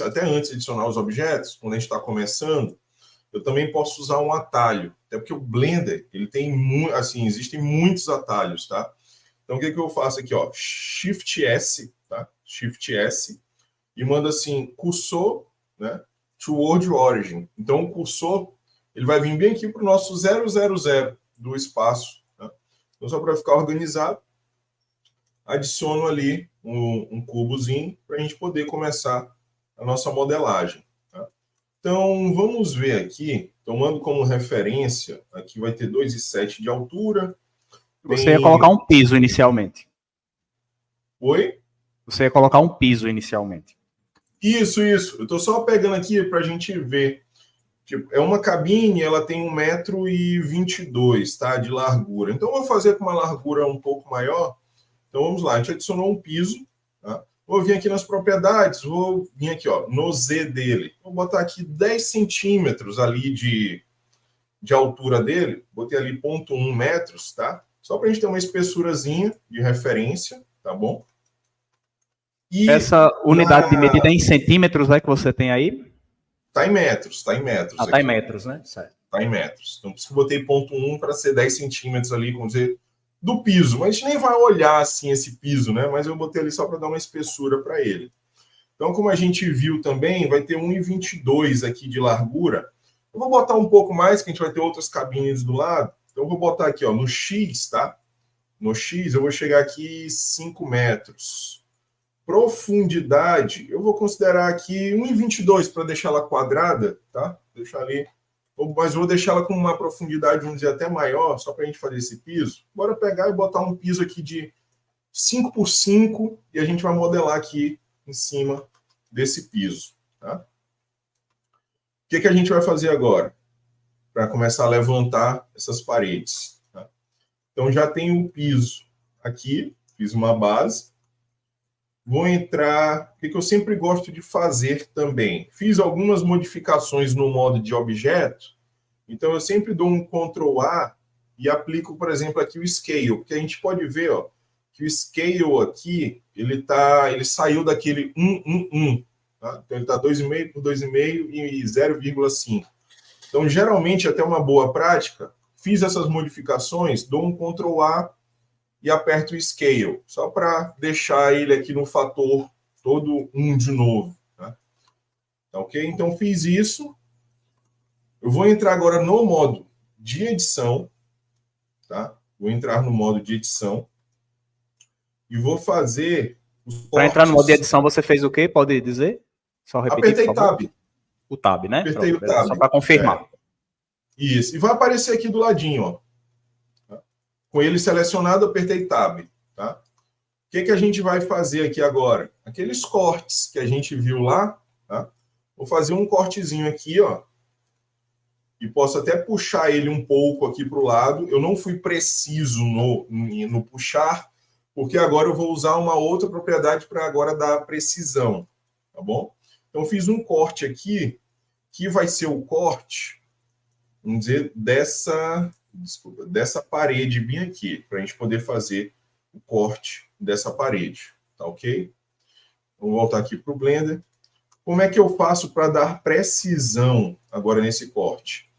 até antes de adicionar os objetos, quando a gente está começando, eu também posso usar um atalho, até porque o Blender, ele tem, assim, existem muitos atalhos, tá? Então, o que eu faço aqui, ó, Shift S, tá? Shift S, e mando assim, cursor, né, toward origin. Então, o cursor, ele vai vir bem aqui para o nosso 000 do espaço, tá? Então, só para ficar organizado, adiciono ali um cubozinho para a gente poder começar a nossa modelagem. Tá? Então, vamos ver aqui, tomando como referência, aqui vai ter 2,7 de altura. Você ia colocar um piso inicialmente. Oi? Você ia colocar um piso inicialmente. Isso. Eu estou só pegando aqui para a gente ver. Tipo, é uma cabine, ela tem 1,22 m, tá? De largura. Então, eu vou fazer com uma largura um pouco maior. Então, vamos lá. A gente adicionou um piso, tá? Vou vir aqui nas propriedades, vou vir aqui, ó, no Z dele. Vou botar aqui 10 centímetros ali de altura dele. Botei ali 0,1 metros, tá? Só para a gente ter uma espessurazinha de referência, tá bom? E essa unidade de medida é em centímetros, né, que você tem aí? Está em metros, está em metros. Está em metros, né? Certo. Está em metros. Então, por isso que eu botei 0,1 para ser 10 centímetros ali, vamos dizer, do piso. Mas a gente nem vai olhar assim esse piso, né? Mas eu botei ali só para dar uma espessura para ele. Então, como a gente viu também, vai ter 1,22 aqui de largura. Eu vou botar um pouco mais, que a gente vai ter outras cabines do lado. Então, eu vou botar aqui, ó, no X, tá? No X, eu vou chegar aqui 5 metros. Profundidade, eu vou considerar aqui 1,22 para deixar ela quadrada, tá? Deixar ali mas vou deixar ela com uma profundidade, vamos dizer, até maior, só para a gente fazer esse piso. Bora pegar e botar um piso aqui de 5 por 5 e a gente vai modelar aqui em cima desse piso. Tá? O que a gente vai fazer agora? Para começar a levantar essas paredes. Tá? Então, já tenho o piso aqui, fiz uma base. Vou entrar... O que eu sempre gosto de fazer também? Fiz algumas modificações no modo de objeto, então eu sempre dou um Ctrl A e aplico, por exemplo, aqui o Scale, porque a gente pode ver, ó, que o Scale aqui, ele saiu daquele 1, tá? Então ele está 2,5 por 2,5 e 0,5. Então, geralmente, até uma boa prática, fiz essas modificações, dou um Ctrl A e aperto o Scale, só para deixar ele aqui no fator todo 1 de novo. Tá? Tá ok? Então, fiz isso. Eu vou entrar agora no modo de edição. Tá? Vou entrar no modo de edição. E vou fazer os cortes. Para entrar no modo de edição, você fez o quê? Pode dizer? Só repetir, apertei Tab. O Tab, né? Apertei Pronto, o Tab. Só para confirmar. É. Isso. E vai aparecer aqui do ladinho, ó. Tá? Com ele selecionado, apertei Tab. Tá? O que a gente vai fazer aqui agora? Aqueles cortes que a gente viu lá, tá? Vou fazer um cortezinho aqui, ó. E posso até puxar ele um pouco aqui para o lado. Eu não fui preciso no puxar, porque agora eu vou usar uma outra propriedade para agora dar precisão, tá bom? Então, fiz um corte aqui, que vai ser o corte, vamos dizer, dessa parede bem aqui, para a gente poder fazer o corte dessa parede, tá ok? Vou voltar aqui para o Blender. Como é que eu faço para dar precisão agora nesse corte?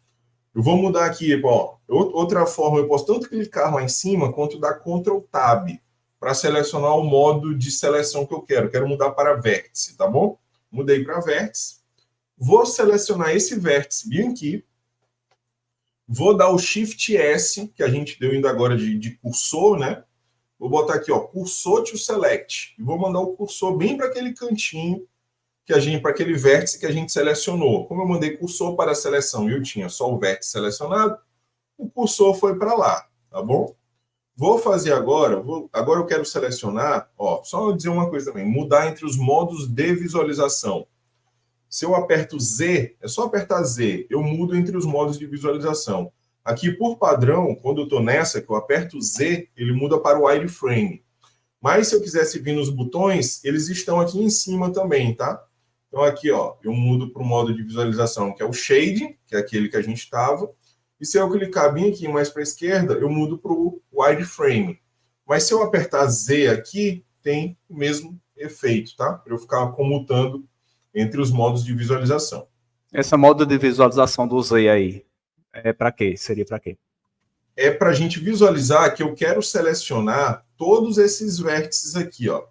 Eu vou mudar aqui, ó, outra forma, eu posso tanto clicar lá em cima, quanto dar Ctrl Tab, para selecionar o modo de seleção que eu quero. Quero mudar para vértice, tá bom? Mudei para vértice. Vou selecionar esse vértice bem aqui. Vou dar o Shift S, que a gente deu ainda agora de cursor, né? Vou botar aqui, ó, cursor to select. E vou mandar o cursor bem para aquele cantinho, para aquele vértice que a gente selecionou. Como eu mandei cursor para a seleção e eu tinha só o vértice selecionado, o cursor foi para lá, tá bom? Vou fazer agora, agora eu quero selecionar, ó, só dizer uma coisa também, mudar entre os modos de visualização. Se eu aperto Z, é só apertar Z, eu mudo entre os modos de visualização. Aqui, por padrão, quando eu estou nessa, que eu aperto Z, ele muda para o wireframe. Mas se eu quisesse vir nos botões, eles estão aqui em cima também, tá? Então aqui, ó, eu mudo para o modo de visualização, que é o Shading, que é aquele que a gente estava. E se eu clicar bem aqui mais para a esquerda, eu mudo para o wireframe. Mas se eu apertar Z aqui, tem o mesmo efeito, tá? Para eu ficar comutando entre os modos de visualização. Esse modo de visualização do Z aí, é para quê? Seria para quê? É para a gente visualizar que eu quero selecionar todos esses vértices aqui, ó.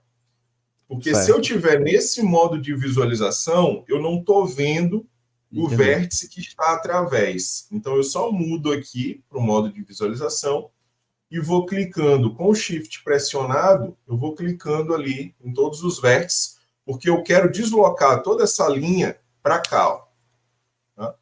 Porque certo. Se eu tiver nesse modo de visualização, eu não estou vendo o vértice que está através. Então, eu só mudo aqui para o modo de visualização e vou clicando com o Shift pressionado, eu vou clicando ali em todos os vértices, porque eu quero deslocar toda essa linha para cá, ó. Tá?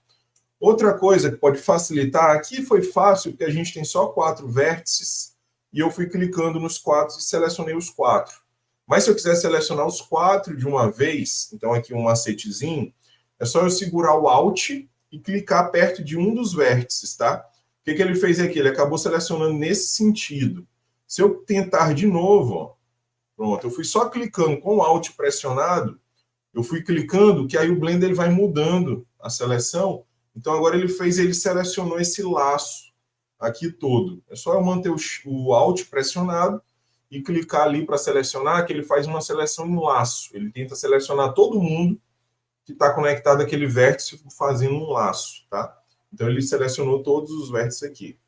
Outra coisa que pode facilitar, aqui foi fácil, porque a gente tem só 4 vértices, e eu fui clicando nos 4 e selecionei os 4. Mas se eu quiser selecionar os 4 de uma vez, então aqui um macetezinho, é só eu segurar o Alt e clicar perto de um dos vértices, tá? O que ele fez aqui? Ele acabou selecionando nesse sentido. Se eu tentar de novo, ó, pronto, eu fui só clicando com o Alt pressionado, eu fui clicando, que aí o Blender ele vai mudando a seleção. Então agora ele selecionou esse laço aqui todo. É só eu manter o Alt pressionado e clicar ali para selecionar, que ele faz uma seleção em laço. Ele tenta selecionar todo mundo que está conectado àquele vértice fazendo um laço, tá? Então, ele selecionou todos os vértices aqui.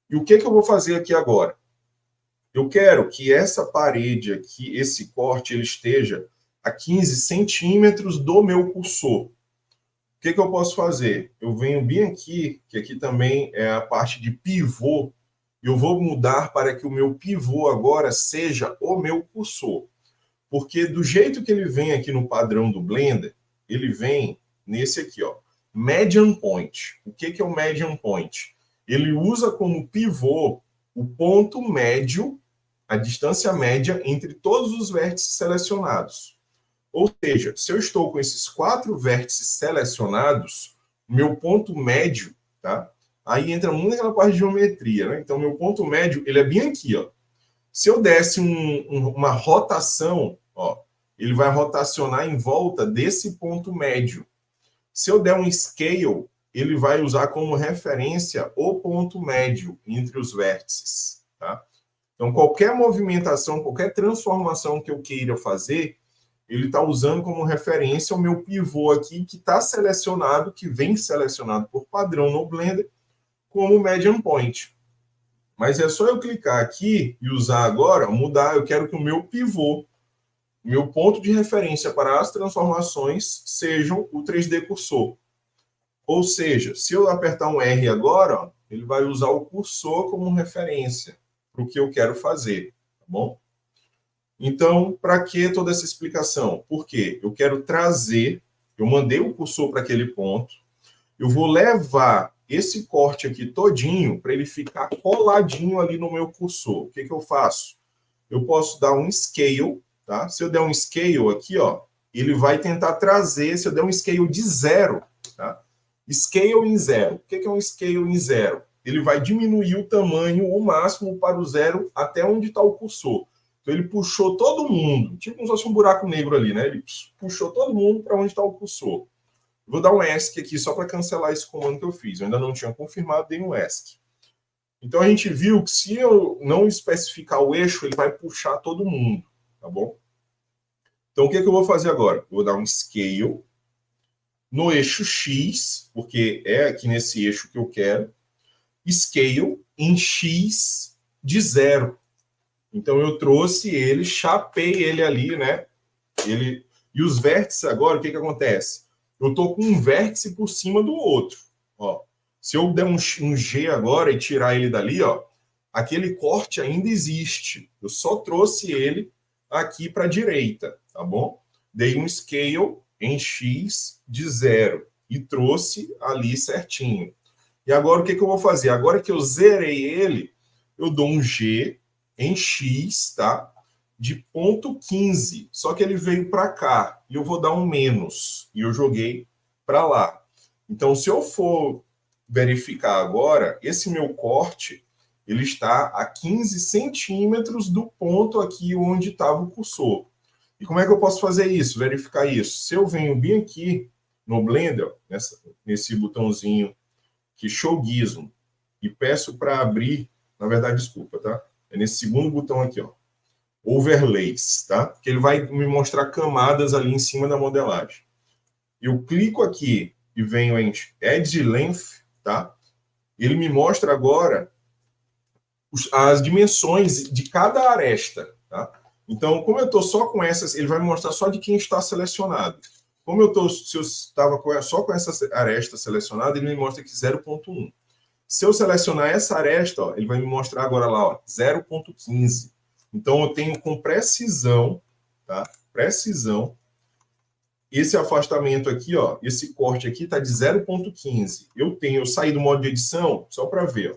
E o que eu vou fazer aqui agora? Eu quero que essa parede aqui, esse corte, ele esteja a 15 centímetros do meu cursor. O que eu posso fazer? Eu venho bem aqui, que aqui também é a parte de pivô, e eu vou mudar para que o meu pivô agora seja o meu cursor. Porque do jeito que ele vem aqui no padrão do Blender, ele vem nesse aqui, ó. median point. O que é o median point? Ele usa como pivô o ponto médio, a distância média entre todos os vértices selecionados. Ou seja, se eu estou com esses 4 vértices selecionados, meu ponto médio, tá? Aí entra muito naquela parte de geometria, né? Então, meu ponto médio, ele é bem aqui, ó. Se eu desse uma rotação, ó, ele vai rotacionar em volta desse ponto médio. Se eu der um scale, ele vai usar como referência o ponto médio entre os vértices, tá? Então, qualquer movimentação, qualquer transformação que eu queira fazer, ele está usando como referência o meu pivô aqui, que está selecionado, que vem selecionado por padrão no Blender, como median point. Mas é só eu clicar aqui e usar agora, mudar, eu quero que o meu pivô, meu ponto de referência para as transformações, sejam o 3D cursor. Ou seja, se eu apertar um R agora, ó, ele vai usar o cursor como referência para o que eu quero fazer, tá bom? Então, para que toda essa explicação? Porque eu quero trazer, eu mandei o cursor para aquele ponto, eu vou levar esse corte aqui todinho para ele ficar coladinho ali no meu cursor. O que eu faço? Eu posso dar um scale, tá? Se eu der um scale aqui, ó, ele vai tentar trazer, se eu der um scale de 0, tá? Scale em 0. O que é um scale em 0? Ele vai diminuir o tamanho o máximo para o 0 até onde está o cursor. Então ele puxou todo mundo, tipo como se fosse um buraco negro ali, né? Ele puxou todo mundo para onde está o cursor. Vou dar um ESC aqui só para cancelar esse comando que eu fiz. Eu ainda não tinha confirmado, dei um ESC. Então a gente viu que se eu não especificar o eixo, ele vai puxar todo mundo, tá bom? Então o que eu vou fazer agora? Vou dar um scale no eixo X, porque é aqui nesse eixo que eu quero. Scale em X de 0. Então eu trouxe ele, chapei ele ali, né? E os vértices agora, o que acontece? Eu estou com um vértice por cima do outro. Ó, se eu der um G agora e tirar ele dali, ó, aquele corte ainda existe. Eu só trouxe ele aqui para a direita, tá bom? Dei um scale em X de 0 e trouxe ali certinho. E agora o que eu vou fazer? Agora que eu zerei ele, eu dou um G em X, tá? De ponto 15, só que ele veio para cá, e eu vou dar um menos, e eu joguei para lá. Então, se eu for verificar agora, esse meu corte, ele está a 15 centímetros do ponto aqui onde estava o cursor. E como é que eu posso fazer isso, verificar isso? Se eu venho bem aqui no Blender, ó, nesse botãozinho que Show Gizmo, e peço para abrir, na verdade, desculpa, tá? É nesse segundo botão aqui, ó. Overlays, tá? Que ele vai me mostrar camadas ali em cima da modelagem. Eu clico aqui e venho em Edge Length, tá? Ele me mostra agora as dimensões de cada aresta, tá? Então, como eu estou só com essas, ele vai me mostrar só de quem está selecionado. Como se eu estava só com essa aresta selecionada, ele me mostra aqui 0.1. Se eu selecionar essa aresta, ó, ele vai me mostrar agora lá, 0.15. Então, eu tenho com precisão, tá? Precisão, esse afastamento aqui, ó, esse corte aqui está de 0.15. Eu saí do modo de edição, só para ver, ó.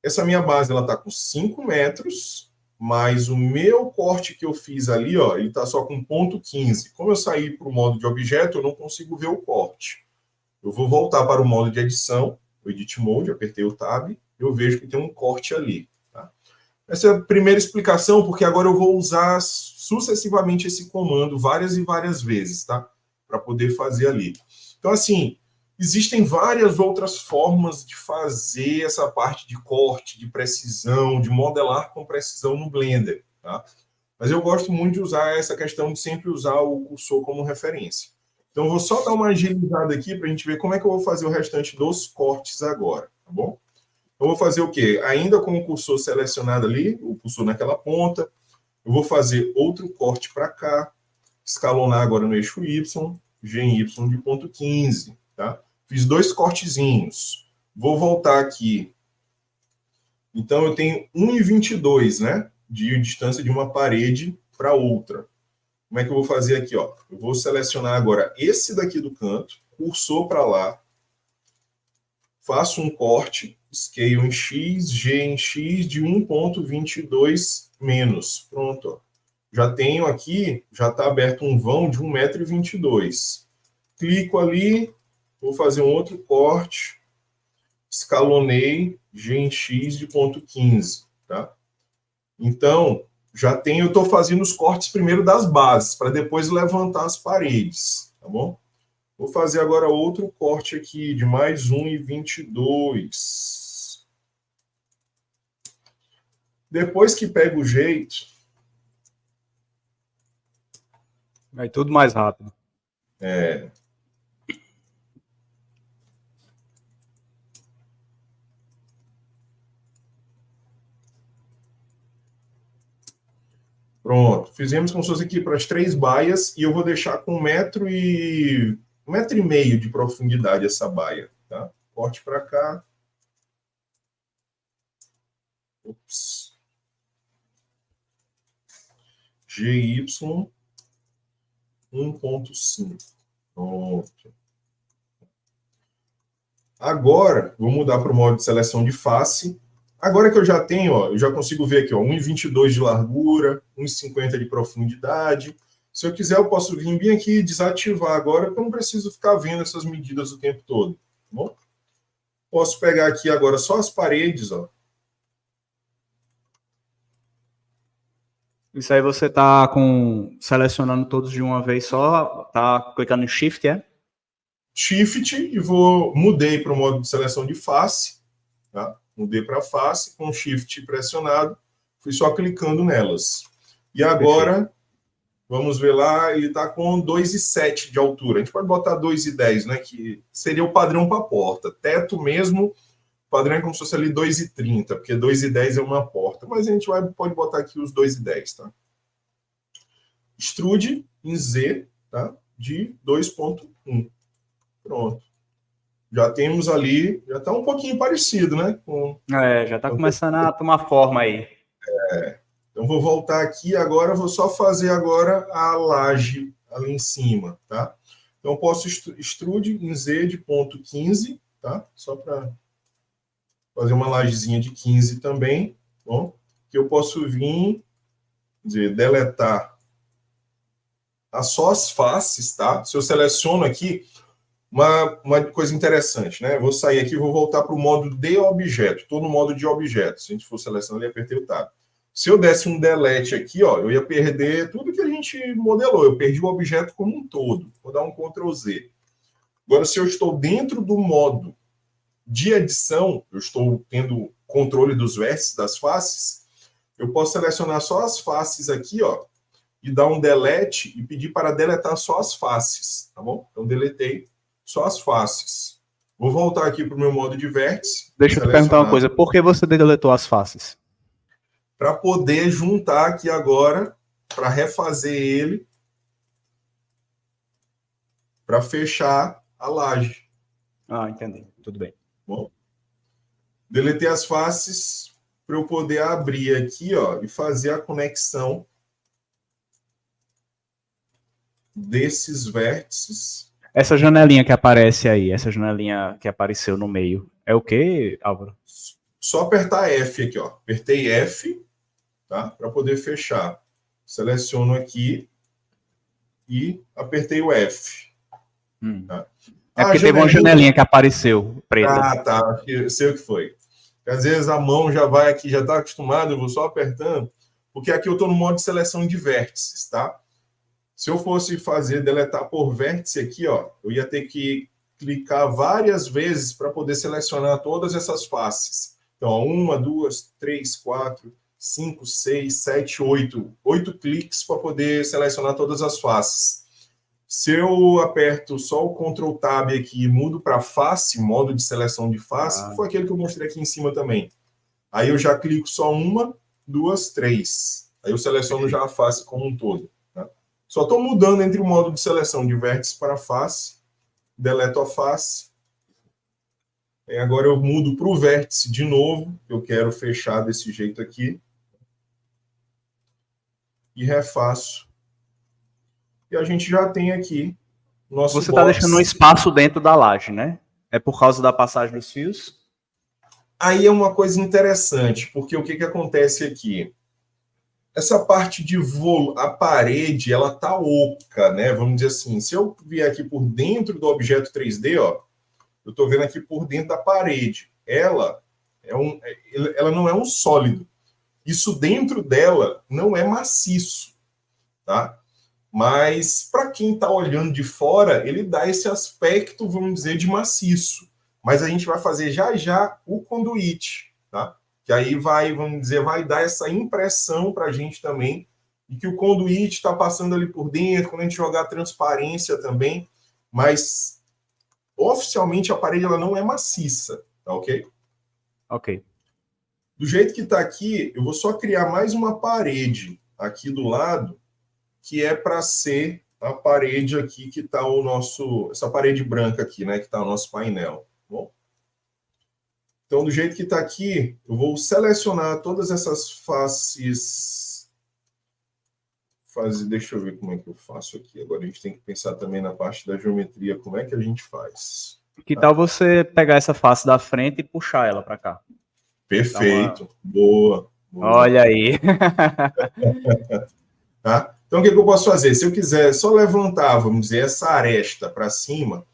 Essa minha base, ela está com 5 metros, mas o meu corte que eu fiz ali, ó, ele está só com 0.15. Como eu saí para o modo de objeto, eu não consigo ver o corte. Eu vou voltar para o modo de edição, o Edit Mode, apertei o Tab, eu vejo que tem um corte ali. Essa é a primeira explicação, porque agora eu vou usar sucessivamente esse comando várias e várias vezes, tá? Para poder fazer ali. Então, assim, existem várias outras formas de fazer essa parte de corte, de precisão, de modelar com precisão no Blender, tá? Mas eu gosto muito de usar essa questão de sempre usar o cursor como referência. Então, eu vou só dar uma agilizada aqui para a gente ver como é que eu vou fazer o restante dos cortes agora, tá bom? Eu vou fazer o quê? Ainda com o cursor selecionado ali, o cursor naquela ponta, eu vou fazer outro corte para cá, escalonar agora no eixo Y, G em Y de ponto 15, tá? Fiz 2 cortezinhos. Vou voltar aqui. Então, eu tenho 1,22, né? De distância de uma parede para outra. Como é que eu vou fazer aqui, ó? Eu vou selecionar agora esse daqui do canto, cursor para lá, faço um corte, scale em X, G em X de 1,22 menos. Pronto, ó. Já tenho aqui, já está aberto um vão de 1,22 m. Clico ali, vou fazer um outro corte, escalonei G em X de 0,15, tá? Então, já tenho, eu estou fazendo os cortes primeiro das bases, para depois levantar as paredes, tá bom? Vou fazer agora outro corte aqui de mais 1,22. Depois que pega o jeito... Vai tudo mais rápido. É... Pronto, fizemos como se fosse aqui para as 3 baias e eu vou deixar com 1,5 m de profundidade essa baia, tá? Corte para cá. Ops. GY 1,5. Pronto. Agora, vou mudar para o modo de seleção de face. Agora que eu já tenho, ó, eu já consigo ver aqui, ó, 1,22 de largura, 1,50 de profundidade. Se eu quiser, eu posso vir bem aqui e desativar agora, porque eu não preciso ficar vendo essas medidas o tempo todo. Tá bom? Posso pegar aqui agora só as paredes, ó. Isso aí você tá selecionando todos de uma vez só, tá clicando em Shift, é? Shift e mudei para o modo de seleção de face, tá? Mudei para face, com Shift pressionado, fui só clicando nelas. E agora, perfeito. Vamos ver lá, ele está com 2,7 de altura. A gente pode botar 2,10, né? Que seria o padrão para a porta. Teto mesmo, o padrão é como se fosse ali 2,30, porque 2,10 é uma porta. Mas a gente pode botar aqui os 2,10, tá? Extrude em Z, tá? De 2,1. Pronto. Já temos ali, já está um pouquinho parecido, né? Já está começando a tomar forma aí. Então, vou voltar aqui agora, vou só fazer agora a laje ali em cima, tá? Então, posso extrude em Z de 0,15, tá? Só para fazer uma lajezinha de 15 também, bom? Que eu posso vir, dizer, deletar só as faces, tá? Se eu seleciono aqui, uma coisa interessante, né? Vou sair aqui e vou voltar para o modo de objeto. Estou no modo de objeto. Se a gente for selecionar, eu apertei o Tab. Se eu desse um delete aqui, ó, eu ia perder tudo que a gente modelou. Eu perdi o objeto como um todo. Vou dar um Ctrl Z. Agora, se eu estou dentro do modo de edição, eu estou tendo controle dos vértices, das faces, eu posso selecionar só as faces aqui, ó, e dar um delete e pedir para deletar só as faces, tá bom? Então, deletei só as faces. Vou voltar aqui para o meu modo de vértice. Deixa eu te perguntar uma coisa. Por que você deletou as faces? Para poder juntar aqui agora, para refazer ele, para fechar a laje. Ah, entendi. Tudo bem. Bom, deletei as faces para eu poder abrir aqui, ó, e fazer a conexão desses vértices. Essa janelinha que aparece aí, essa janelinha que apareceu no meio, é o que, Álvaro? Só apertar F aqui, ó. Apertei F, tá? Para poder fechar. Seleciono aqui e apertei o F. Tá? É porque teve uma janelinha que apareceu preta. Ah, tá. Eu sei o que foi. Às vezes a mão já vai aqui, já está acostumado, eu vou só apertando, porque aqui eu estou no modo de seleção de vértices, tá? Se eu fosse deletar por vértice aqui, ó, eu ia ter que clicar várias vezes para poder selecionar todas essas faces. Então, ó, 1, 2, 3, 4, 5, 6, 7, 8. 8 cliques para poder selecionar todas as faces. Se eu aperto só o Ctrl Tab aqui e mudo para face, modo de seleção de face, que foi aquele que eu mostrei aqui em cima também. Aí eu já clico só 1, 2, 3. Aí eu seleciono já a face como um todo. Tá? Só estou mudando entre o modo de seleção de vértice para face, deleto a face. E agora eu mudo para o vértice de novo, eu quero fechar desse jeito aqui. E refaço. E a gente já tem aqui nosso Você está deixando um box. espaço dentro da laje, né? É por causa da passagem dos fios? Aí é uma coisa interessante, porque o que acontece aqui? Essa parte de a parede, ela tá oca, né? Vamos dizer assim, se eu vier aqui por dentro do objeto 3D, ó, eu estou vendo aqui por dentro da parede. Ela não é um sólido. Isso dentro dela não é maciço, tá? Mas para quem está olhando de fora, ele dá esse aspecto, vamos dizer, de maciço. Mas a gente vai fazer já já o conduíte, tá? Que aí vai, vamos dizer, vai dar essa impressão para a gente também de que o conduíte está passando ali por dentro, quando a gente jogar a transparência também, mas oficialmente a parede ela não é maciça, tá ok? Ok. Do jeito que está aqui, eu vou só criar mais uma parede aqui do lado, que é para ser a parede aqui que está o nosso, essa parede branca aqui, né, que está o nosso painel. Bom, então do jeito que está aqui, eu vou selecionar todas essas faces. Deixa eu ver como é que eu faço aqui. Agora a gente tem que pensar também na parte da geometria, como é que a gente faz. Que tal você pegar essa face da frente e puxar ela para cá? Perfeito. Boa. Olha aí. Tá? Então, o que eu posso fazer? Se eu quiser só levantar, vamos dizer, essa aresta para cima,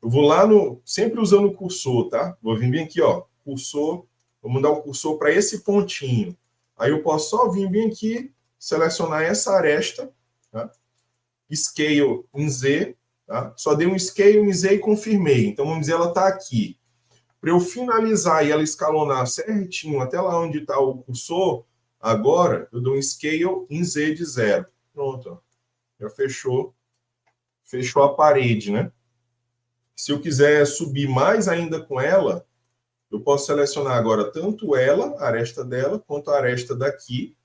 eu vou lá no... Sempre usando o cursor, tá? Vou vir bem aqui, ó. Cursor. Vou mandar o cursor para esse pontinho. Aí eu posso só vir bem aqui, selecionar essa aresta, tá? Scale em Z, tá? Só dei um scale em Z e confirmei. Então, vamos dizer, ela está aqui. Para eu finalizar e ela escalonar certinho até lá onde está o cursor, agora eu dou um scale em Z de 0. Pronto, ó. Já fechou. Fechou a parede, né? Se eu quiser subir mais ainda com ela, eu posso selecionar agora tanto ela, a aresta dela, quanto a aresta daqui,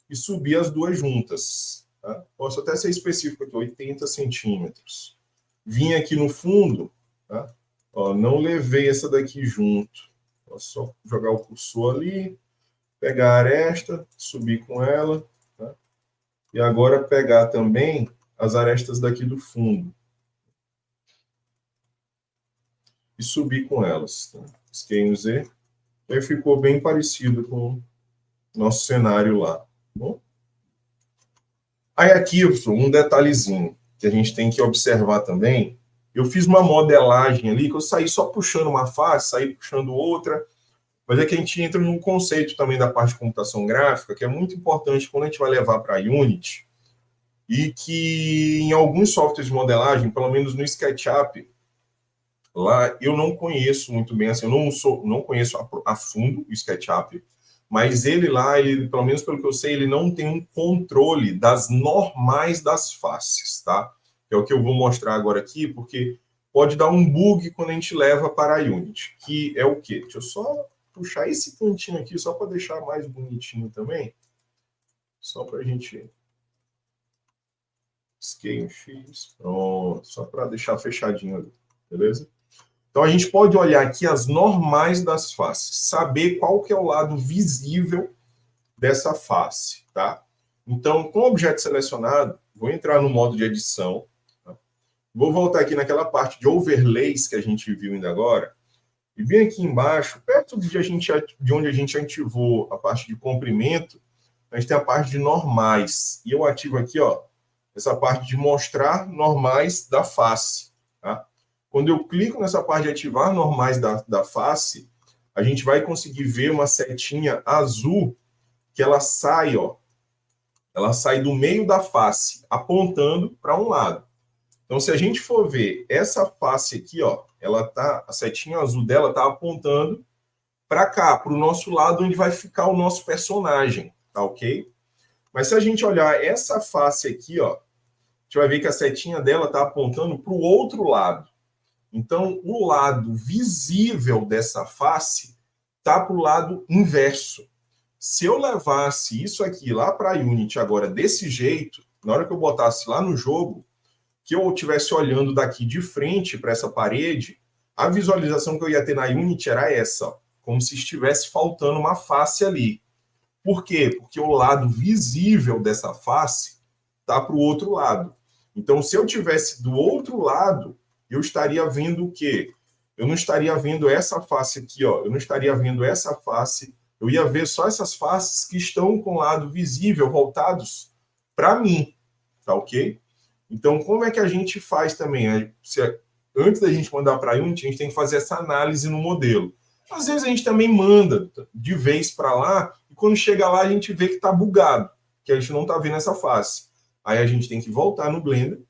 e subir as duas juntas. Tá? Posso até ser específico aqui, 80 centímetros. Vim aqui no fundo, tá? Ó, não levei essa daqui junto. Posso só jogar o cursor ali, pegar a aresta, subir com ela, tá? E agora pegar também as arestas daqui do fundo. E subir com elas. Tá? Scale Z. E aí ficou bem parecido com o nosso cenário lá. Bom? Aí aqui, um detalhezinho que a gente tem que observar também. Eu fiz uma modelagem ali, que eu saí só puxando uma face, saí puxando outra, mas é que a gente entra num conceito também da parte de computação gráfica, que é muito importante quando a gente vai levar para a Unity, e que em alguns softwares de modelagem, pelo menos no SketchUp, lá eu não conheço muito bem, assim, eu não conheço a fundo o SketchUp, mas ele lá, pelo menos pelo que eu sei, ele não tem um controle das normais das faces, tá? É o que eu vou mostrar agora aqui, porque pode dar um bug quando a gente leva para a Unity, que é o quê? Deixa eu só puxar esse cantinho aqui, só para deixar mais bonitinho também, só para a gente... Scale X, pronto, só para deixar fechadinho ali, beleza? Então, a gente pode olhar aqui as normais das faces, saber qual que é o lado visível dessa face, tá? Então, com o objeto selecionado, vou entrar no modo de edição, tá? Vou voltar aqui naquela parte de overlays que a gente viu ainda agora, e bem aqui embaixo, perto de onde a gente ativou a parte de comprimento, a gente tem a parte de normais. E eu ativo aqui, ó, essa parte de mostrar normais da face, tá? Quando eu clico nessa parte de ativar normais da face, a gente vai conseguir ver uma setinha azul que ela sai, ó, ela sai do meio da face, apontando para um lado. Então, se a gente for ver essa face aqui, ó, a setinha azul dela está apontando para cá, para o nosso lado, onde vai ficar o nosso personagem, tá ok? Mas se a gente olhar essa face aqui, ó, a gente vai ver que a setinha dela está apontando para o outro lado. Então, o lado visível dessa face está para o lado inverso. Se eu levasse isso aqui lá para a Unity agora desse jeito, na hora que eu botasse lá no jogo, que eu estivesse olhando daqui de frente para essa parede, a visualização que eu ia ter na Unity era essa, ó, como se estivesse faltando uma face ali. Por quê? Porque o lado visível dessa face está para o outro lado. Então, se eu tivesse do outro lado, eu estaria vendo o quê? Eu não estaria vendo essa face aqui, ó. Eu não estaria vendo essa face. Eu ia ver só essas faces que estão com o lado visível voltados para mim, tá ok? Então, como é que a gente faz também? Antes da gente mandar para a Unity, a gente tem que fazer essa análise no modelo. Às vezes a gente também manda de vez para lá, e quando chega lá a gente vê que está bugado, que a gente não está vendo essa face. Aí a gente tem que voltar no Blender,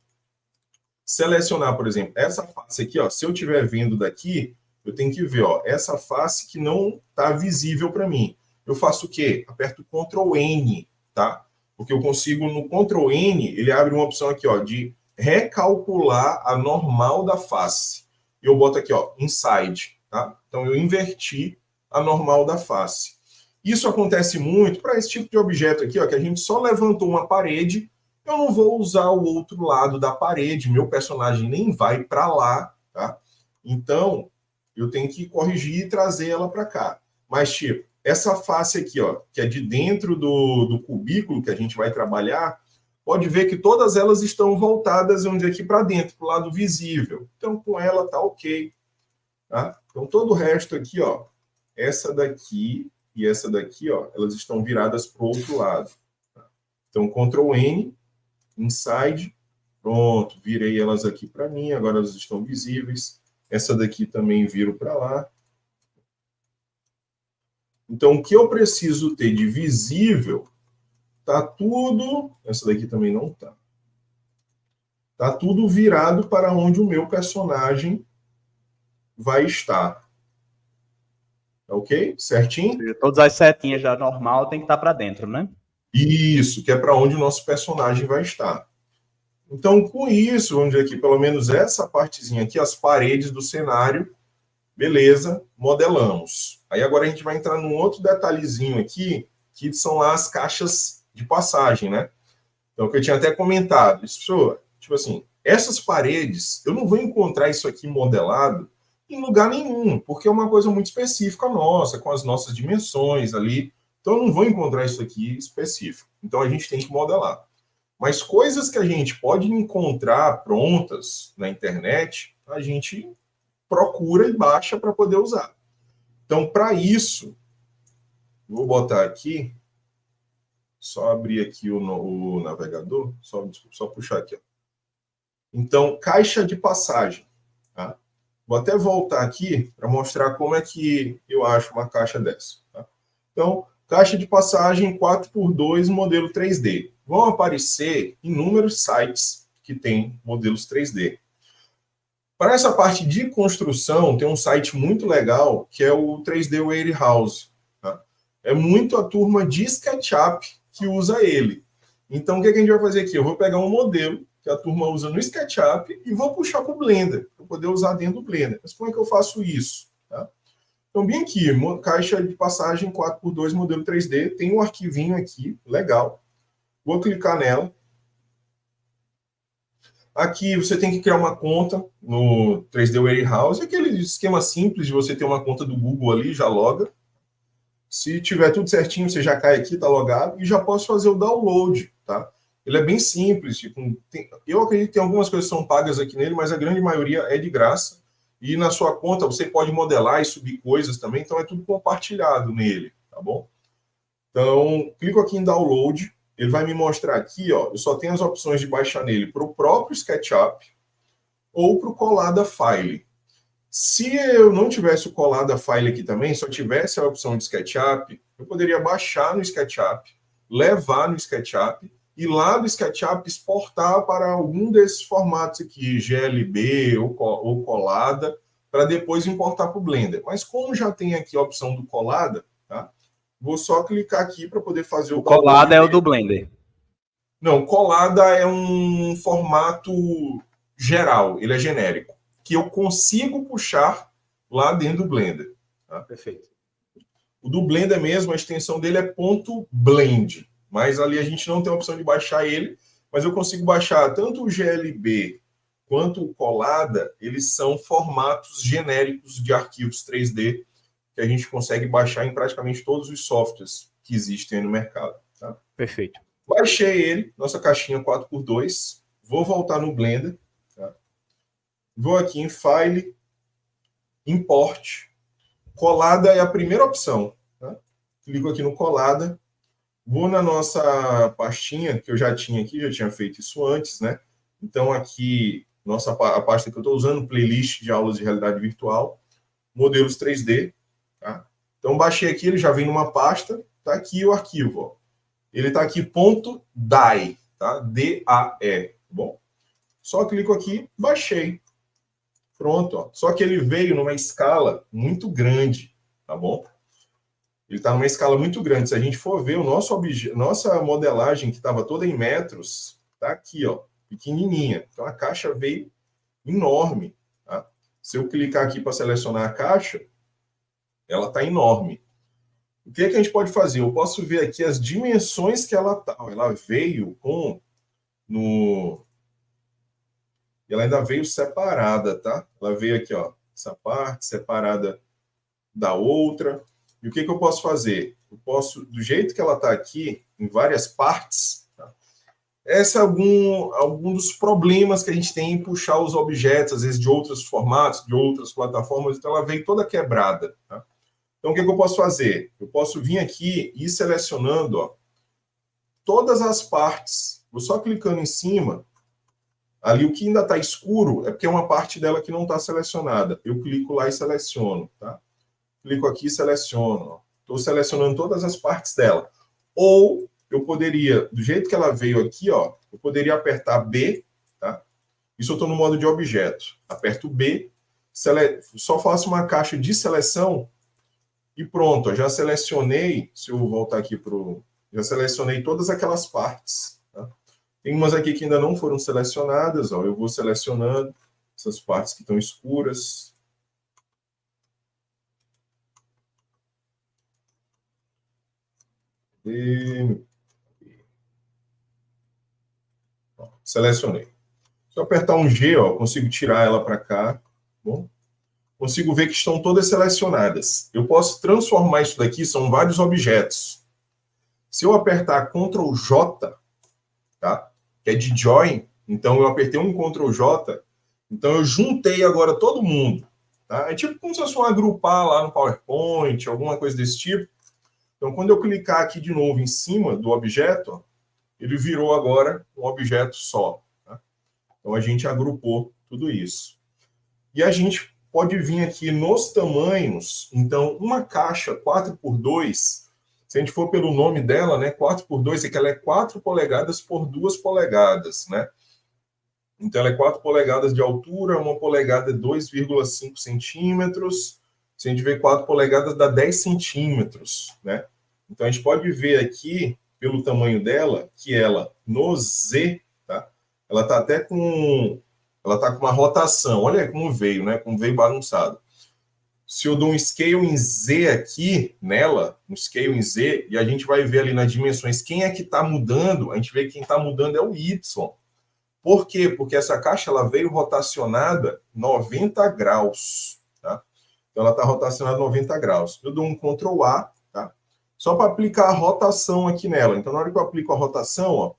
selecionar, por exemplo, essa face aqui, ó. Se eu estiver vendo daqui, eu tenho que ver, ó, essa face que não está visível para mim. Eu faço o quê? Aperto Ctrl N, tá? Porque eu consigo, no Ctrl N, ele abre uma opção aqui, ó, de recalcular a normal da face. E eu boto aqui, ó, Inside, tá? Então, eu inverti a normal da face. Isso acontece muito para esse tipo de objeto aqui, ó, que a gente só levantou uma parede, eu não vou usar o outro lado da parede, meu personagem nem vai para lá, tá? Então, eu tenho que corrigir e trazer ela para cá. Mas, tipo, essa face aqui, ó, que é de dentro do cubículo que a gente vai trabalhar, pode ver que todas elas estão voltadas onde aqui para dentro, para o lado visível. Então, com ela tá ok. Tá? Então, todo o resto aqui, ó, essa daqui e essa daqui, ó, elas estão viradas para o outro lado. Tá? Então, Ctrl N, Inside, pronto, virei elas aqui para mim, agora elas estão visíveis. Essa daqui também viro para lá. Então, o que eu preciso ter de visível, tá tudo... Essa daqui também não tá. Tá tudo virado para onde o meu personagem vai estar. Ok? Certinho? Todas as setinhas já normal tem que estar para dentro, né? Isso, que é para onde o nosso personagem vai estar. Então, com isso, vamos dizer aqui, pelo menos essa partezinha aqui, as paredes do cenário, beleza, modelamos. Aí agora a gente vai entrar num outro detalhezinho aqui, que são lá as caixas de passagem, né? Então, que eu tinha até comentado, isso, tipo assim, essas paredes, eu não vou encontrar isso aqui modelado em lugar nenhum, porque é uma coisa muito específica nossa, com as nossas dimensões ali. Então, eu não vou encontrar isso aqui específico. Então, a gente tem que modelar. Mas coisas que a gente pode encontrar prontas na internet, a gente procura e baixa para poder usar. Então, para isso, vou botar aqui, só abrir aqui o navegador, só puxar aqui. Ó. Então, caixa de passagem. Tá? Vou até voltar aqui para mostrar como é que eu acho uma caixa dessa. Tá? Então, caixa de passagem 4x2, modelo 3D. Vão aparecer inúmeros sites que têm modelos 3D. Para essa parte de construção, tem um site muito legal, que é o 3D Warehouse. Tá? É muito a turma de SketchUp que usa ele. Então, o que a gente vai fazer aqui? Eu vou pegar um modelo que a turma usa no SketchUp e vou puxar para o Blender, para poder usar dentro do Blender. Mas como é que eu faço isso? Tá? Então, bem aqui, caixa de passagem 4x2, modelo 3D, tem um arquivinho aqui, legal. Vou clicar nela. Aqui você tem que criar uma conta no 3D Warehouse, aquele esquema simples de você ter uma conta do Google ali, já loga. Se tiver tudo certinho, você já cai aqui, está logado, e já posso fazer o download, tá? Ele é bem simples, tipo, eu acredito que tem algumas coisas que são pagas aqui nele, mas a grande maioria é de graça. E na sua conta você pode modelar e subir coisas também, então é tudo compartilhado nele, tá bom? Então, clico aqui em download, ele vai me mostrar aqui, ó, eu só tenho as opções de baixar nele para o próprio SketchUp ou para o Collada File. Se eu não tivesse o Collada File aqui também, só tivesse a opção de SketchUp, eu poderia baixar no SketchUp, levar no SketchUp e lá do SketchUp exportar para algum desses formatos aqui, GLB ou Collada, para depois importar para o Blender. Mas como já tem aqui a opção do Collada, tá? Vou só clicar aqui para poder fazer o download. O Collada é o do Blender. Não, Collada é um formato geral, ele é genérico, que eu consigo puxar lá dentro do Blender. Tá? Perfeito. O do Blender mesmo, a extensão dele é .blend, mas ali a gente não tem a opção de baixar ele, mas eu consigo baixar tanto o GLB quanto o Collada, eles são formatos genéricos de arquivos 3D que a gente consegue baixar em praticamente todos os softwares que existem no mercado. Tá? Perfeito. Baixei ele, nossa caixinha 4x2, Vou voltar no Blender, tá? Vou aqui em File, Import. Colada é a primeira opção, tá? Clico aqui no colada, vou na nossa pastinha, que eu já tinha aqui, já tinha feito isso antes, né? Então aqui, a pasta que eu estou usando, playlist de aulas de realidade virtual, modelos 3D, tá? Então baixei aqui, ele já vem numa pasta, tá aqui o arquivo, ó. Ele está aqui .dai, tá? D-A-E, tá bom? Só clico aqui, baixei. Pronto, ó. Só que ele veio numa escala muito grande, tá bom? Ele está numa escala muito grande. Se a gente for ver o nossa modelagem, que estava toda em metros, tá aqui, ó, pequenininha. Então a caixa veio enorme, tá? Se eu clicar aqui para selecionar a caixa, ela está enorme. O que é que a gente pode fazer? Eu posso ver aqui as dimensões que ela tá. Ela veio ela ainda veio separada, tá? Ela veio aqui, ó, essa parte separada da outra. E o que eu posso fazer? Eu posso, do jeito que ela está aqui, em várias partes, tá? Esse é algum dos problemas que a gente tem em puxar os objetos, às vezes de outros formatos, de outras plataformas, então ela veio toda quebrada, tá? Então, o que eu posso fazer? Eu posso vir aqui e ir selecionando, ó, todas as partes. Vou só clicando em cima. Ali, o que ainda está escuro é porque é uma parte dela que não está selecionada. Eu clico lá e seleciono, tá? Clico aqui e seleciono. Estou selecionando todas as partes dela. Ou eu poderia, do jeito que ela veio aqui, ó, eu poderia apertar B, tá? Isso eu estou no modo de objeto. Aperto B, só faço uma caixa de seleção e pronto, eu já selecionei, se eu voltar aqui já selecionei todas aquelas partes, tá? Tem umas aqui que ainda não foram selecionadas, ó, eu vou selecionando essas partes que estão escuras. Selecionei. Se eu apertar um G, ó, eu consigo tirar ela para cá, bom? Consigo ver que estão todas selecionadas. Eu posso transformar isso daqui, são vários objetos. Se eu apertar Ctrl J, tá? Que é de join, então eu apertei um Ctrl J, então eu juntei agora todo mundo, tá? É tipo como se fosse um agrupar lá no PowerPoint, alguma coisa desse tipo. Então, quando eu clicar aqui de novo em cima do objeto, ó, ele virou agora um objeto só, tá? Então, a gente agrupou tudo isso. E a gente pode vir aqui nos tamanhos. Então, uma caixa 4x2, se a gente for pelo nome dela, né, 4x2, é que ela é 4 polegadas por 2 polegadas, né? Então, ela é 4 polegadas de altura, 1 polegada é 2,5 centímetros. Se a gente vê 4 polegadas, dá 10 centímetros, né? Então, a gente pode ver aqui, pelo tamanho dela, que ela, no Z, tá? Ela está até com... Ela está com uma rotação. Olha como veio, né? Como veio bagunçado. Se eu dou um scale em Z aqui, nela, um scale em Z, e a gente vai ver ali nas dimensões quem é que está mudando, a gente vê que quem está mudando é o Y. Por quê? Porque essa caixa ela veio rotacionada 90 graus. Tá? Então, ela está rotacionada 90 graus. Eu dou um Ctrl A, tá? Só para aplicar a rotação aqui nela. Então, na hora que eu aplico a rotação, ó,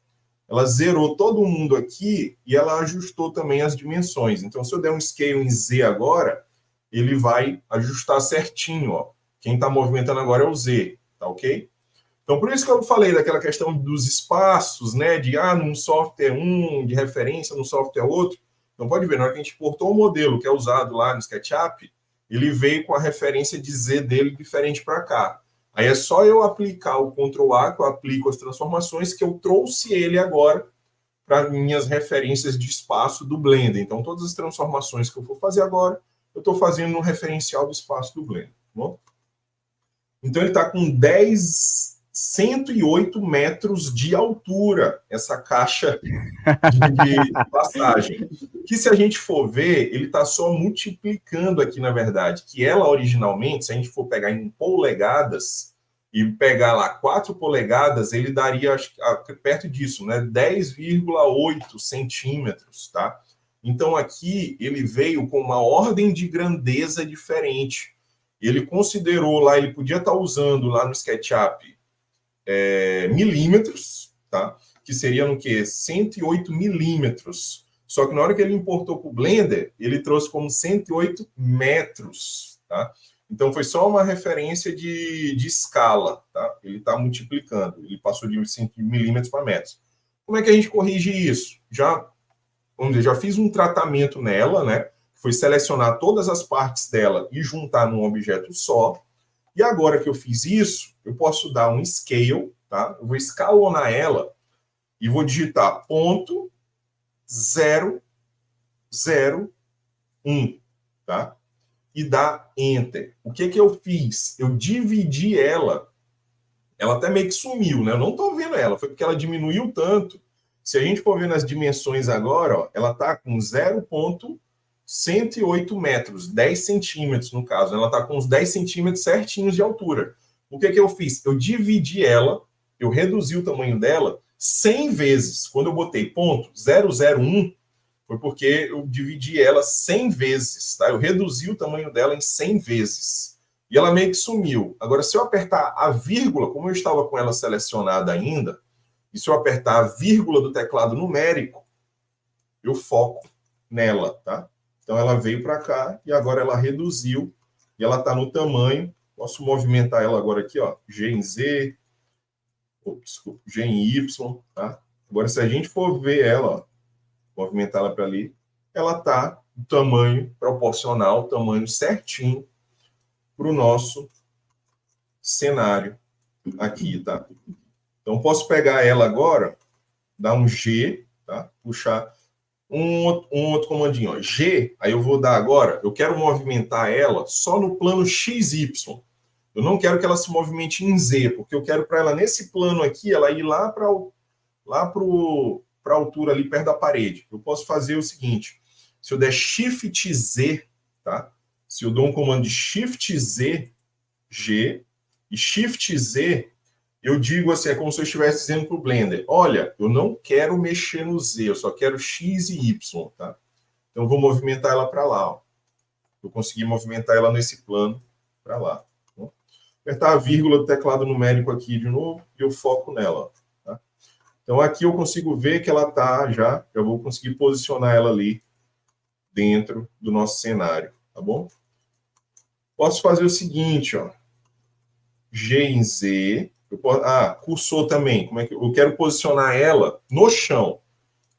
ela zerou todo mundo aqui e ela ajustou também as dimensões. Então, se eu der um scale em Z agora, ele vai ajustar certinho, ó. Quem está movimentando agora é o Z, tá ok? Então, por isso que eu falei daquela questão dos espaços, né? De, num software de referência, num software outro. Então, pode ver, na hora que a gente portou o modelo que é usado lá no SketchUp, ele veio com a referência de Z dele diferente para cá. Aí é só eu aplicar o Ctrl A, que eu aplico as transformações, que eu trouxe ele agora para minhas referências de espaço do Blender. Então, todas as transformações que eu for fazer agora, eu estou fazendo no referencial do espaço do Blender. Tá bom? Então, ele está com 108 metros de altura, essa caixa de passagem. Que se a gente for ver, ele está só multiplicando aqui, na verdade, que ela originalmente, se a gente for pegar em polegadas e pegar lá 4 polegadas, ele daria perto disso, né? 10,8 centímetros, tá? Então aqui ele veio com uma ordem de grandeza diferente. Ele considerou lá, ele podia estar usando lá no SketchUp milímetros, tá? que seria no quê? 108 milímetros. Só que na hora que ele importou para o Blender, ele trouxe como 108 metros, tá? Então, foi só uma referência de escala, tá? Ele está multiplicando, ele passou de milímetros para metros. Como é que a gente corrige isso? Vamos dizer, já fiz um tratamento nela, né? Foi selecionar todas as partes dela e juntar num objeto só. E agora que eu fiz isso, eu posso dar um scale, tá? Eu vou escalonar ela e vou digitar ponto 001, tá? E dar Enter. O que eu fiz? Eu dividi ela até meio que sumiu, né? Eu não estou vendo ela, foi porque ela diminuiu tanto. Se a gente for ver nas dimensões agora, ó, ela está com 0,108 metros, 10 centímetros no caso. Ela está com uns 10 centímetros certinhos de altura. O que eu fiz? Eu dividi ela, eu reduzi o tamanho dela 100 vezes. Quando eu botei ponto 001, foi porque eu dividi ela 100 vezes, tá? Eu reduzi o tamanho dela em 100 vezes. E ela meio que sumiu. Agora, se eu apertar a vírgula, como eu estava com ela selecionada ainda, e se eu apertar a vírgula do teclado numérico, eu foco nela, tá? Então, ela veio para cá e agora ela reduziu e ela está no tamanho. Posso movimentar ela agora aqui, ó, G em Z, desculpa, G em Y, tá? Agora, se a gente for ver ela, ó, movimentar ela para ali, ela está no tamanho proporcional, tamanho certinho para o nosso cenário aqui, tá? Então, posso pegar ela agora, dar um G, tá? Puxar um outro comandinho, ó, G, aí eu vou dar agora, eu quero movimentar ela só no plano XY. Eu não quero que ela se movimente em Z, porque eu quero para ela, nesse plano aqui, ela ir lá para a altura ali perto da parede. Eu posso fazer o seguinte, se eu der Shift Z, tá? Se eu dou um comando de Shift Z, G, e Shift Z, eu digo assim, é como se eu estivesse dizendo para o Blender, olha, eu não quero mexer no Z, eu só quero X e Y, tá? Então, eu vou movimentar ela para lá, ó. Eu consegui movimentar ela nesse plano para lá. Tá? Apertar a vírgula do teclado numérico aqui de novo, e eu foco nela, ó. Tá? Então, aqui eu consigo ver que ela está já, eu vou conseguir posicionar ela ali dentro do nosso cenário, tá bom? Posso fazer o seguinte, ó. G em Z, cursor também, como é que eu quero posicionar ela no chão.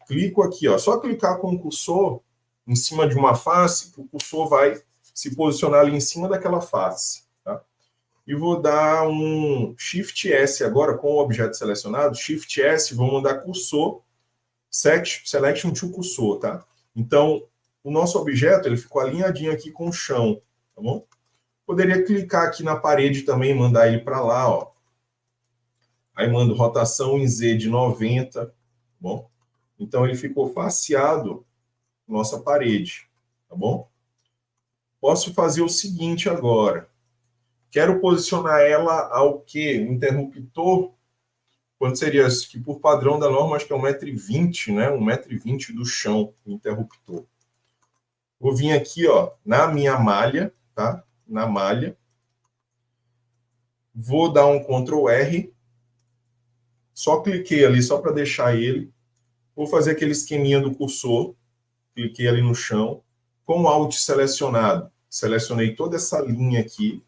Clico aqui, ó, só clicar com o cursor em cima de uma face, o cursor vai se posicionar ali em cima daquela face, tá? E vou dar um Shift S agora com o objeto selecionado, Shift S, vou mandar cursor, Selection to cursor, tá? Então, o nosso objeto, ele ficou alinhadinho aqui com o chão, tá bom? Poderia clicar aqui na parede também e mandar ele para lá, ó. Aí mando rotação em Z de 90, tá bom? Então, ele ficou faceado na nossa parede, tá bom? Posso fazer o seguinte agora. Quero posicionar ela ao quê? Um interruptor, quanto seria isso? Que por padrão da norma, acho que é 1,20 m, né? 1,20 m do chão, o interruptor. Vou vir aqui, ó, na minha malha, tá? Na malha. Vou dar um Ctrl R. Só cliquei ali, só para deixar ele. Vou fazer aquele esqueminha do cursor. Cliquei ali no chão. Com o Alt selecionado, selecionei toda essa linha aqui.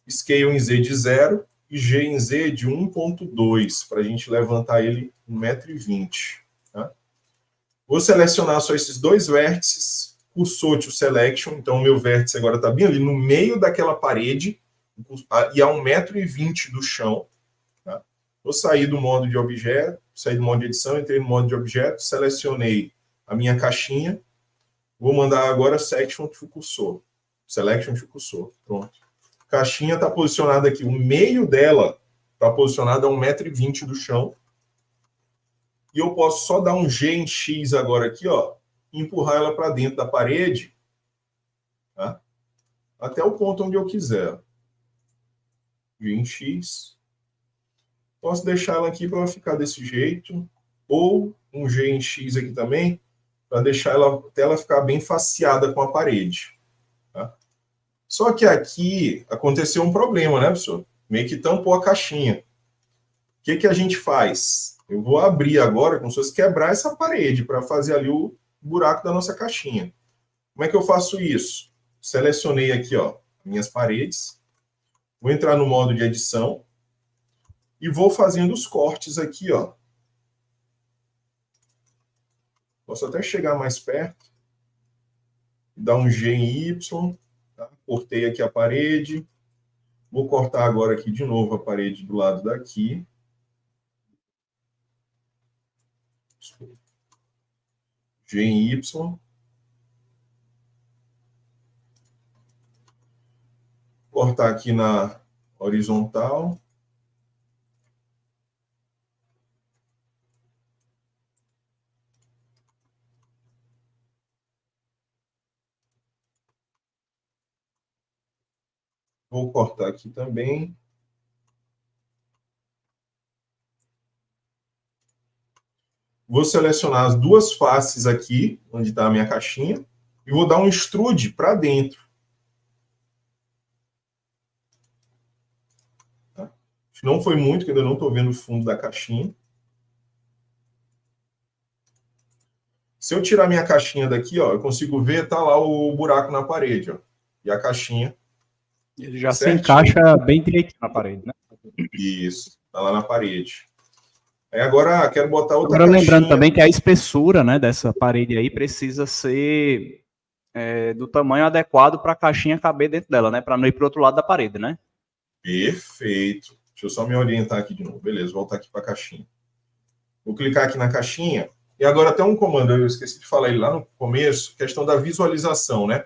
Scale em Z de 0 e G em Z de 1,2, para a gente levantar ele 1,20 m. Tá? Vou selecionar só esses dois vértices. Cursor to Selection. Então, o meu vértice agora está bem ali no meio daquela parede e a 1,20 m do chão. Tá? Vou sair do modo de objeto, sair do modo de edição, entrei no modo de objeto, selecionei a minha caixinha. Vou mandar agora Selection to Cursor. Selection to Cursor. Pronto. A caixinha está posicionada aqui. O meio dela está posicionado a 1,20 m do chão. E eu posso só dar um G em X agora aqui, ó, e empurrar ela para dentro da parede, tá? Até o ponto onde eu quiser. G em X. Posso deixar ela aqui para ela ficar desse jeito. Ou um G em X aqui também, para deixar ela até ela ficar bem faceada com a parede. Tá? Só que aqui aconteceu um problema, né, professor? Meio que tampou a caixinha. O que a gente faz? Eu vou abrir agora, como se fosse quebrar essa parede para fazer ali o buraco da nossa caixinha. Como é que eu faço isso? Selecionei aqui, ó, minhas paredes. Vou entrar no modo de edição e vou fazendo os cortes aqui, ó. Posso até chegar mais perto, dar um G em Y, tá? Cortei aqui a parede. Vou cortar agora aqui de novo a parede do lado daqui. G em Y. Cortar aqui na horizontal. Vou cortar aqui também. Vou selecionar as duas faces aqui, onde está a minha caixinha, e vou dar um extrude para dentro. Tá? Não foi muito, que ainda não estou vendo o fundo da caixinha. Se eu tirar minha caixinha daqui, ó, eu consigo ver, tá lá o buraco na parede, ó. E a caixinha. Ele já se encaixa bem direitinho na parede, né? Isso, tá lá na parede. Aí agora quero botar outra caixinha. Lembrando caixinha. Também que a espessura, né, dessa parede aí precisa ser do tamanho adequado para a caixinha caber dentro dela, né? Para não ir para o outro lado da parede, né? Perfeito. Deixa eu só me orientar aqui de novo. Beleza, voltar aqui para a caixinha. Vou clicar aqui na caixinha. E agora tem um comando, eu esqueci de falar ele lá no começo, questão da visualização, né?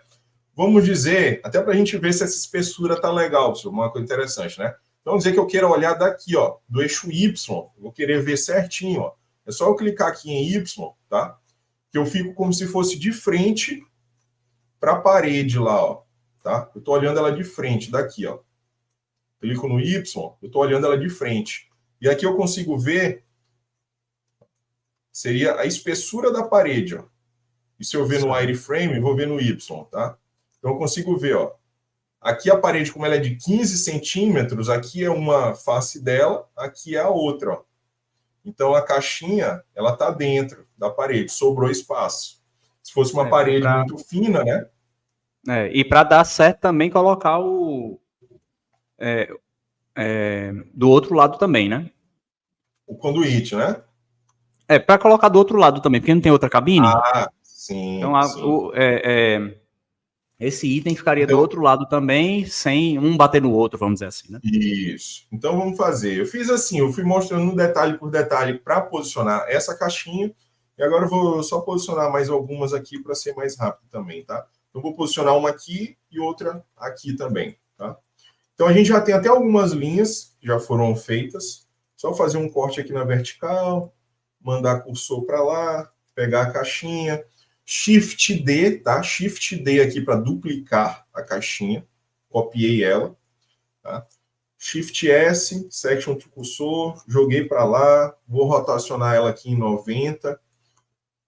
Vamos dizer, até para a gente ver se essa espessura tá legal, uma coisa interessante, né? Então, vamos dizer que eu queira olhar daqui, ó, do eixo Y, vou querer ver certinho, ó. É só eu clicar aqui em Y, tá? Que eu fico como se fosse de frente para a parede lá, ó, tá? Eu tô olhando ela de frente, daqui, ó. Clico no Y, eu tô olhando ela de frente. E aqui eu consigo ver, seria a espessura da parede, ó. E se eu ver no wireframe, eu vou ver no Y, tá? Então eu consigo ver, ó. Aqui a parede, como ela é de 15 centímetros, aqui é uma face dela, aqui é a outra, ó. Então a caixinha, ela tá dentro da parede, sobrou espaço. Se fosse uma parede muito fina, né? E para dar certo também colocar do outro lado também, né? O conduíte, né? Para colocar do outro lado também, porque não tem outra cabine. Ah, sim. Então, sim. Esse item ficaria do outro lado também, sem um bater no outro, vamos dizer assim, né? Isso. Então, vamos fazer. Eu fiz assim, eu fui mostrando detalhe por detalhe para posicionar essa caixinha, e agora eu vou só posicionar mais algumas aqui para ser mais rápido também, tá? Então, vou posicionar uma aqui e outra aqui também, tá? Então, a gente já tem até algumas linhas que já foram feitas. Só fazer um corte aqui na vertical, mandar cursor para lá, pegar a caixinha, Shift D, tá? Shift D aqui para duplicar a caixinha. Copiei ela, tá? Shift S, Section to Cursor, joguei para lá, vou rotacionar ela aqui em 90,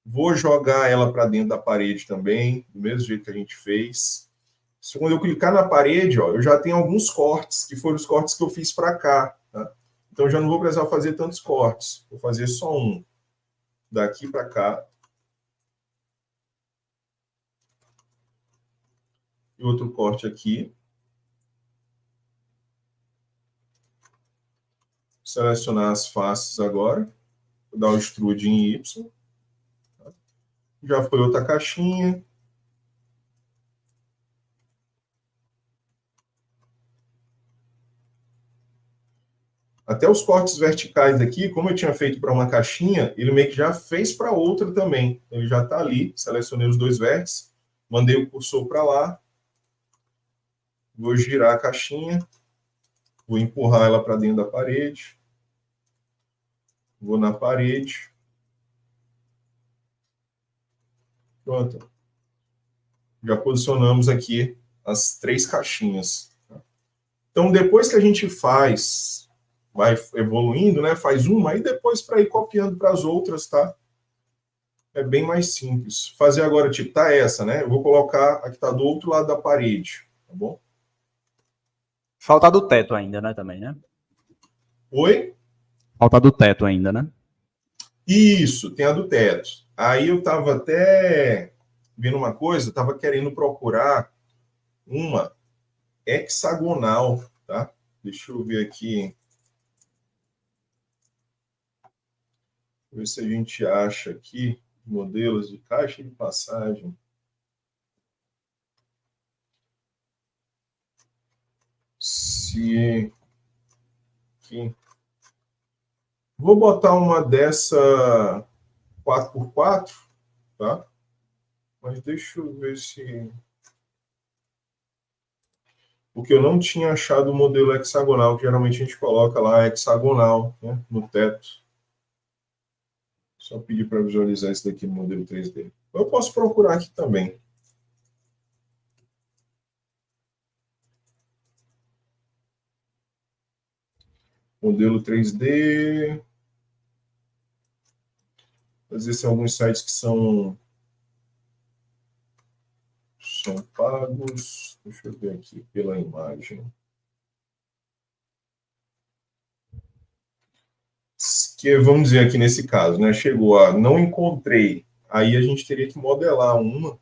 vou jogar ela para dentro da parede também, do mesmo jeito que a gente fez. Quando eu clicar na parede, ó, eu já tenho alguns cortes, que foram os cortes que eu fiz para cá, tá? Então, já não vou precisar fazer tantos cortes, vou fazer só um. Daqui para cá. E outro corte aqui. Selecionar as faces agora. Vou dar o extrude em Y. Já foi outra caixinha. Até os cortes verticais aqui, como eu tinha feito para uma caixinha, ele meio que já fez para outra também. Ele já está ali. Selecionei os dois vértices. Mandei o cursor para lá. Vou girar a caixinha. Vou empurrar ela para dentro da parede. Vou na parede. Pronto. Já posicionamos aqui as três caixinhas. Então, depois que a gente vai evoluindo, né? Faz uma, aí depois para ir copiando para as outras, tá? É bem mais simples. Fazer agora, tipo, tá essa, né? Eu vou colocar a que tá do outro lado da parede, tá bom? Falta do teto ainda, né, também, né? Oi? Falta do teto ainda, né? Isso, tem a do teto. Aí eu estava até vendo uma coisa, estava querendo procurar uma hexagonal, tá? Deixa eu ver aqui. Ver se a gente acha aqui modelos de caixa de passagem. Se aqui. Vou botar uma dessa 4x4, tá? Mas deixa eu ver se... Porque eu não tinha achado o modelo hexagonal, que geralmente a gente coloca lá hexagonal, né, no teto. Só pedir para visualizar isso daqui no modelo 3D. Eu posso procurar aqui também. Modelo 3D. Às vezes tem alguns sites que são pagos. Deixa eu ver aqui pela imagem. Que vamos dizer aqui nesse caso, né? Chegou a não encontrei. Aí a gente teria que modelar uma.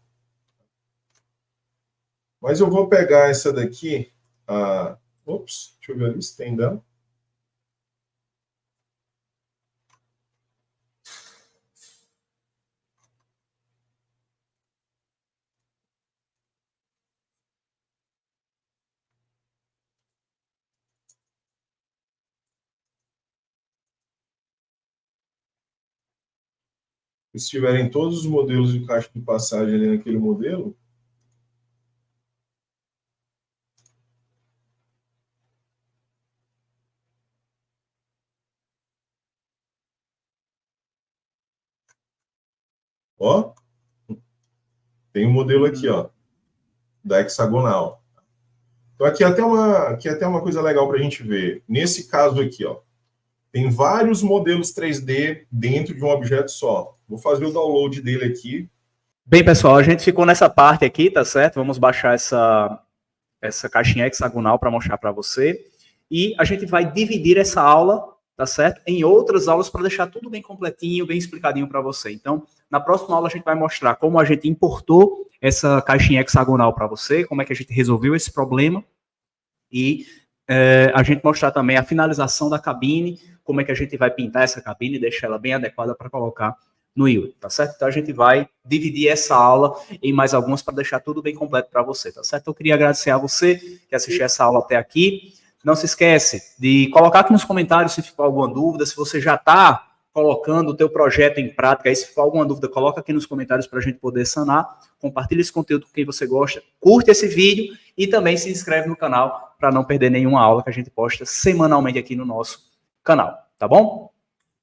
Mas eu vou pegar essa daqui. Ops, deixa eu ver ali se tem dano. Se tiverem todos os modelos de caixa de passagem ali naquele modelo, ó, tem um modelo aqui, ó, da hexagonal. Então aqui até uma coisa legal para a gente ver. Nesse caso aqui, ó, tem vários modelos 3D dentro de um objeto só. Vou fazer o download dele aqui. Bem, pessoal, a gente ficou nessa parte aqui, tá certo? Vamos baixar essa caixinha hexagonal para mostrar para você. E a gente vai dividir essa aula, tá certo? Em outras aulas para deixar tudo bem completinho, bem explicadinho para você. Então, na próxima aula a gente vai mostrar como a gente importou essa caixinha hexagonal para você, como é que a gente resolveu esse problema. E a gente mostrar também a finalização da cabine, como é que a gente vai pintar essa cabine e deixar ela bem adequada para colocar no Yuri, tá certo? Então a gente vai dividir essa aula em mais algumas para deixar tudo bem completo para você, tá certo? Eu queria agradecer a você que assistiu essa aula até aqui. Não se esquece de colocar aqui nos comentários se ficou alguma dúvida, se você já está colocando o teu projeto em prática, aí se ficou alguma dúvida, coloca aqui nos comentários para a gente poder sanar. Compartilhe esse conteúdo com quem você gosta, curte esse vídeo e também se inscreve no canal para não perder nenhuma aula que a gente posta semanalmente aqui no nosso canal, tá bom?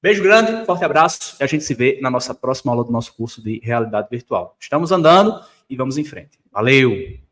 Beijo grande, forte abraço e a gente se vê na nossa próxima aula do nosso curso de realidade virtual. Estamos andando e vamos em frente. Valeu!